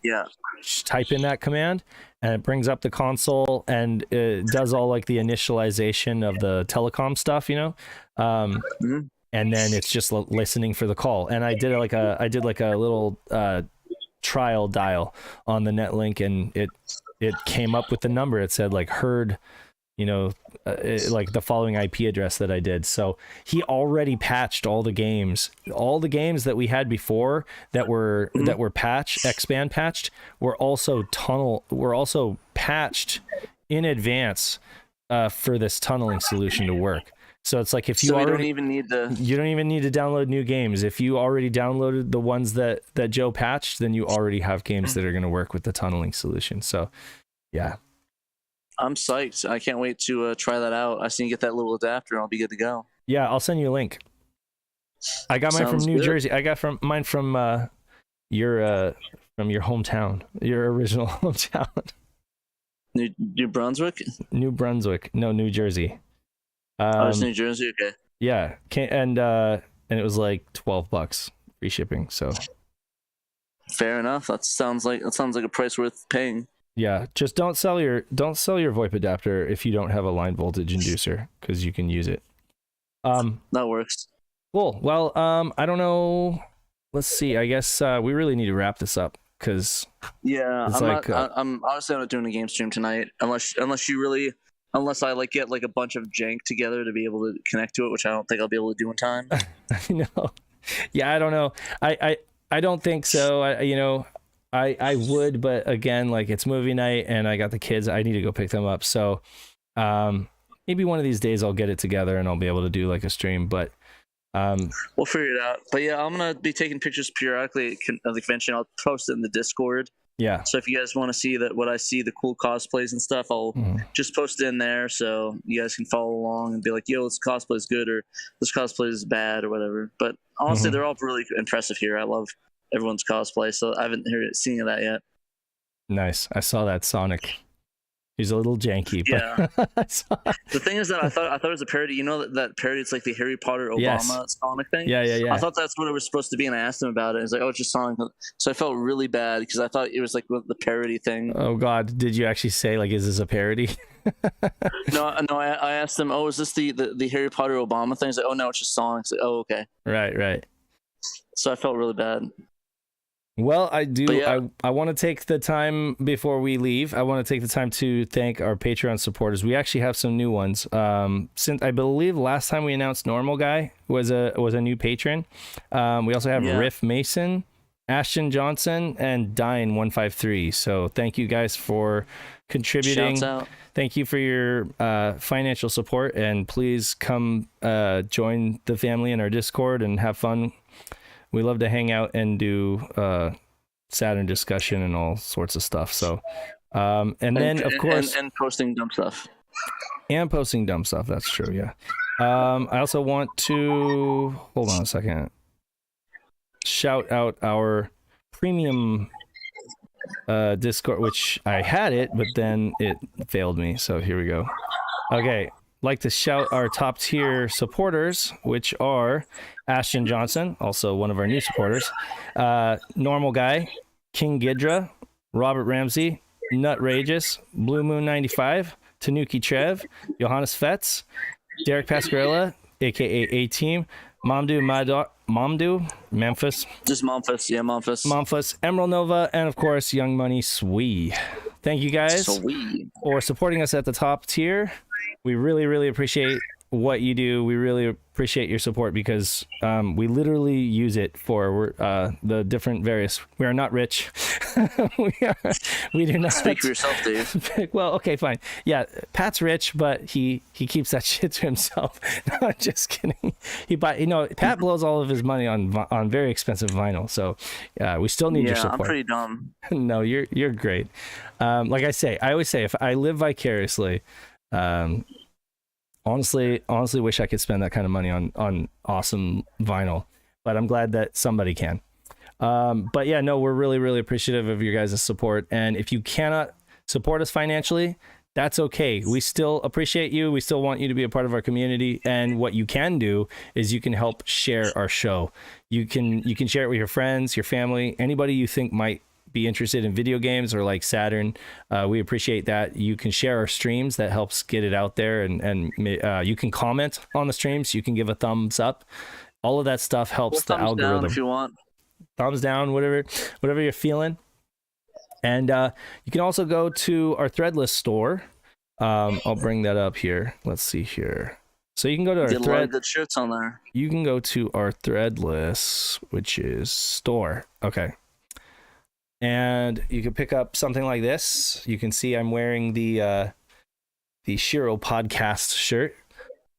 type in that command, and it brings up the console, and it does all like the initialization of the telecom stuff, you know. And then it's just listening for the call. And I did like a little trial dial on the Netlink, and it came up with the number. It said like heard, you know, like the following IP address that I did. So he already patched all the games that we had before that were expand patched were also patched in advance for this tunneling solution to work. So it's like you don't even need to download new games. If you already downloaded the ones that Joe patched, then you already have games that are going to work with the tunneling solution. So yeah.
I'm psyched. I can't wait to try that out. I just need to get that little adapter and I'll be good to go.
Yeah, I'll send you a link. I got mine from New Jersey. I got mine from your hometown, your original hometown.
New Brunswick?
New Brunswick. No, New Jersey.
It's New Jersey? Okay.
Yeah. And it was like $12 free shipping. So
fair enough. That sounds like a price worth paying.
Yeah, just don't sell your VoIP adapter if you don't have a line voltage inducer, because you can use it.
That works.
Cool. Well, I don't know. Let's see. I guess we really need to wrap this up, because
I'm obviously not doing a game stream tonight unless I like get like a bunch of jank together to be able to connect to it, which I don't think I'll be able to do in time.
I know. Yeah, I don't know. I don't think so. I would, but again, like, it's movie night and I got the kids. I need to go pick them up. So maybe one of these days I'll get it together and I'll be able to do like a stream, but
we'll figure it out. But yeah, I'm going to be taking pictures periodically of the convention. I'll post it in the Discord.
Yeah.
So if you guys want to see what I see, the cool cosplays and stuff, I'll just post it in there so you guys can follow along and be like, yo, this cosplay is good or this cosplay is bad or whatever. But honestly, they're all really impressive here. I love everyone's cosplay, so I haven't seen that yet.
Nice. I saw that Sonic. He's a little janky, but
the thing is that I thought it was a parody. You know that parody? It's like the Harry Potter Obama Sonic thing.
Yeah.
I thought that's what it was supposed to be, and I asked him about it. He's like, "Oh, it's just Sonic." So I felt really bad because I thought it was like the parody thing.
Oh God, did you actually say like, "Is this a parody?"
No. I asked him, "Oh, is this the Harry Potter Obama thing?" He's like, "Oh no, it's just Sonic." He's like, "Oh, okay."
Right.
So I felt really bad.
Well, I do. Yeah. I want to take the time before we leave. I want to take the time to thank our Patreon supporters. We actually have some new ones. Since I believe last time we announced Normal Guy was a new patron. We also have Riff Mason, Ashton Johnson, and Dine153. So thank you guys for contributing.
Shouts out.
Thank you for your financial support, and please come join the family in our Discord and have fun. We love to hang out and do Saturn discussion and all sorts of stuff. So, and then of course,
and posting dumb stuff.
And posting dumb stuff. That's true. Yeah. I also want to hold on a second. Shout out our premium Discord, which I had it, but then it failed me. So here we go. Okay. Like to shout our top tier supporters, which are Ashton Johnson, also one of our new supporters, Normal Guy, King Gidra, Robert Ramsey, Nutrageous, Blue Moon 95, Tanuki Trev, Johannes Fetz, Derek Pascarella, aka A-Team, Momdu, Memphis.
Just Memphis, yeah, Memphis.
Memphis, Emerald Nova, and of course, Young Money Swee. Thank you guys for supporting us at the top tier. We really, really appreciate what you do. We really appreciate your support because we literally use it for the different various. We are not rich. we do not.
Speak for yourself, Dave.
Well, okay, fine. Yeah, Pat's rich, but he keeps that shit to himself. No, just kidding. Pat blows all of his money on very expensive vinyl. So we still need your support.
I'm pretty dumb.
No, you're great. Like I always say, if I live vicariously. Honestly wish I could spend that kind of money on awesome vinyl, but I'm glad that somebody can. But yeah, no, we're really, really appreciative of your guys' support. And if you cannot support us financially, that's okay. We still appreciate you. We still want you to be a part of our community. And what you can do is you can help share our show. You can share it with your friends, your family, anybody you think might be interested in video games or like Saturn. We appreciate that. You can share our streams. That helps get it out there, and you can comment on the streams. You can give a thumbs up. All of that stuff helps the algorithm.
Down if you want.
Thumbs down, whatever you're feeling. And you can also go to our Threadless store. I'll bring that up here. Let's see here. So you can go to our
Get a lot of good shirts on there.
You can go to our Threadless, which is store. Okay. And you can pick up something like this. You can see I'm wearing the Shiro podcast shirt,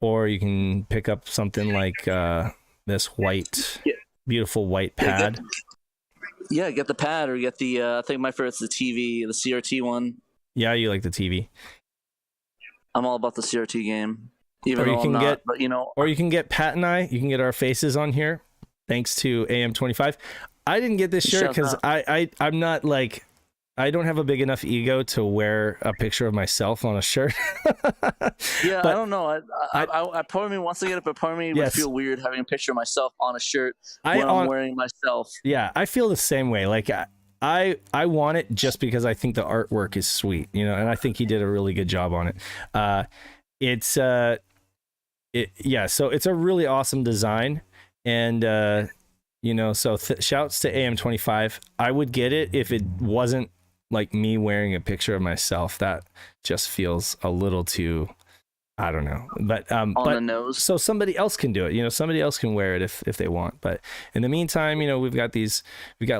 or you can pick up something like this beautiful white pad.
Get the pad, or get the I think my favorite's the TV, the CRT one.
Yeah, you like the TV.
I'm all about the CRT game. Even
or you
though
can
I'm
get,
not, but you know.
Or you can get Pat and I. You can get our faces on here, thanks to AM25. I didn't get this shirt because I'm not like, I don't have a big enough ego to wear a picture of myself on a shirt.
Yeah, but I don't know. I part of me wants to get it, but part of me would feel weird having a picture of myself on a shirt when I'm wearing myself.
Yeah, I feel the same way. Like I want it just because I think the artwork is sweet, and I think he did a really good job on it. So it's a really awesome design, and so shouts to AM25. I would get it if it wasn't like me wearing a picture of myself. That just feels a little too, I don't know. But
on the nose.
So somebody else can do it. Somebody else can wear it if they want. But in the meantime, we've got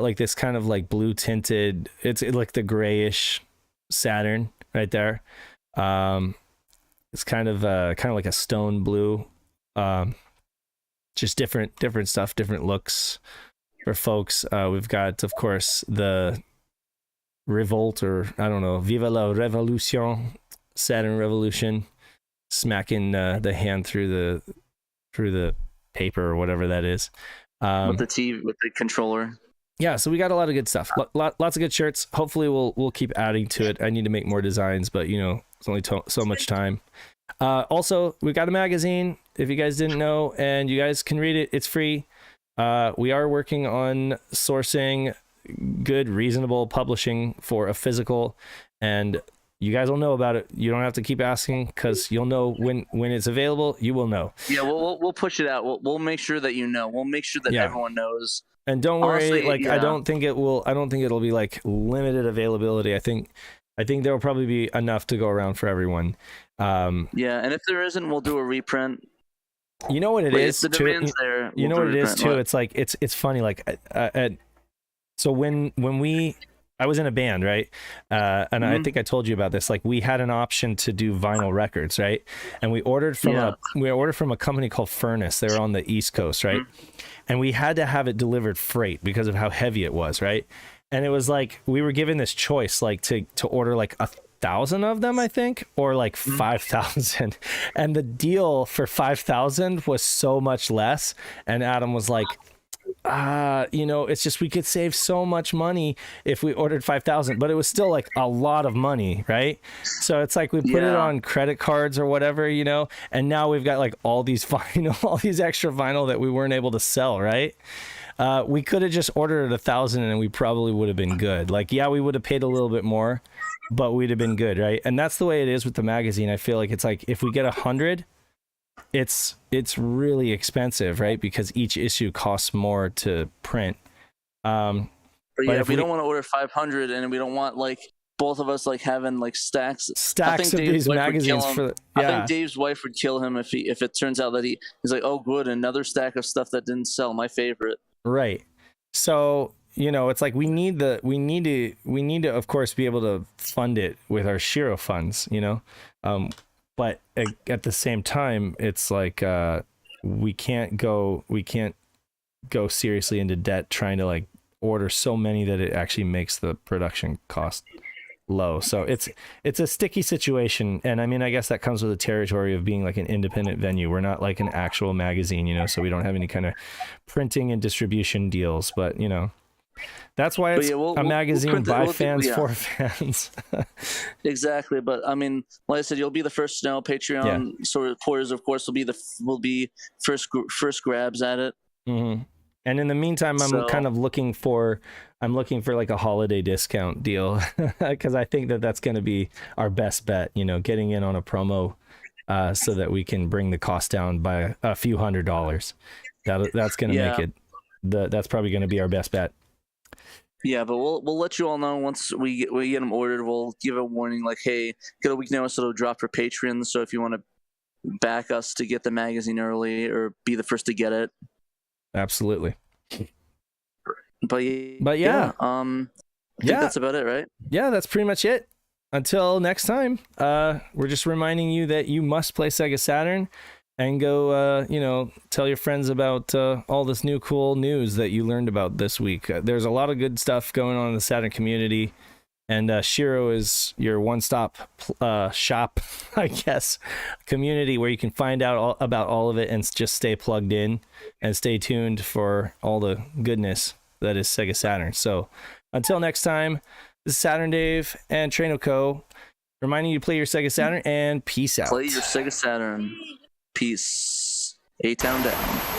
like this kind of like blue tinted. It's like the grayish Saturn right there. It's kind of like a stone blue. Just different stuff, different looks for folks. We've got, of course, the Revolt, or I don't know, Viva la Revolution, Saturn Revolution, smacking the hand through the paper or whatever that is.
With the TV, with the controller.
Yeah, so we got a lot of good stuff. Lots of good shirts. Hopefully we'll keep adding to it. I need to make more designs, but it's only so much time. Also, we got a magazine, if you guys didn't know, and you guys can read it. It's free. We are working on sourcing good, reasonable publishing for a physical, and you guys will know about it. You don't have to keep asking, because you'll know when it's available. You will know.
Yeah, we'll push it out. We'll make sure that We'll make sure that everyone knows.
And don't worry, I don't think it'll be like limited availability. I think there will probably be enough to go around for everyone. And
if there isn't, we'll do a reprint.
You know what it is?
The demand's there.
You know what it is too. It's like it's funny. Like So when I was in a band, right? And I think I told you about this. Like, we had an option to do vinyl records, right? And we ordered from a company called Furnace. They were on the East Coast, right? And we had to have it delivered freight because of how heavy it was, right? And it was like we were given this choice, like to order like 1,000 of them, I think, or like 5,000. And the deal for 5,000 was so much less. And Adam was like, it's just we could save so much money if we ordered 5,000, but it was still like a lot of money, right? So it's like we put it on credit cards or whatever, and now we've got like all these all these extra vinyl that we weren't able to sell, right? We could have just ordered 1,000 and we probably would have been good. Like, we would have paid a little bit more, but we'd have been good, right? And that's the way it is with the magazine. I feel like it's like if we get 100, it's really expensive, right? Because each issue costs more to print.
But if we don't want to order 500, and we don't want like both of us like having like stacks
of these magazines
I think Dave's wife would kill him if it turns out that he's like, oh good, another stack of stuff that didn't sell, my favorite.
Right. So it's like we need to of course be able to fund it with our Shiro funds, but at the same time, it's like we can't go seriously into debt trying to like order so many that it actually makes the production cost low. So it's a sticky situation, and I mean, I guess that comes with the territory of being like an independent venue. We're not like an actual magazine, so we don't have any kind of printing and distribution deals, but that's why it's a magazine by fans for fans.
Exactly, but I mean, like I said, you'll be the first to know. Patreon supporters, of course, will be first grabs at it.
Mm-hmm. And in the meantime, I'm kind of looking for like a holiday discount deal because I think that's going to be our best bet. Getting in on a promo so that we can bring the cost down by a few $100s. That's going to make it. That's probably going to be our best bet.
Yeah, but we'll let you all know once we get them ordered. We'll give a warning like, hey, get a week notice, it'll drop for Patreon. So if you want to back us to get the magazine early or be the first to get it.
Absolutely.
But yeah, I think that's about it, right?
Yeah, that's pretty much it. Until next time, we're just reminding you that you must play Sega Saturn and go, tell your friends about all this new cool news that you learned about this week. There's a lot of good stuff going on in the Saturn community, and Shiro is your one-stop shop, I guess, community where you can find out about all of it and just stay plugged in and stay tuned for all the goodness that is Sega Saturn. So until next time, this is SaturnDave and TraynoCo reminding you to play your Sega Saturn, and peace out.
Play your Sega Saturn. Peace. A-Town down.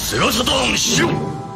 Sega Saturn, Shiro!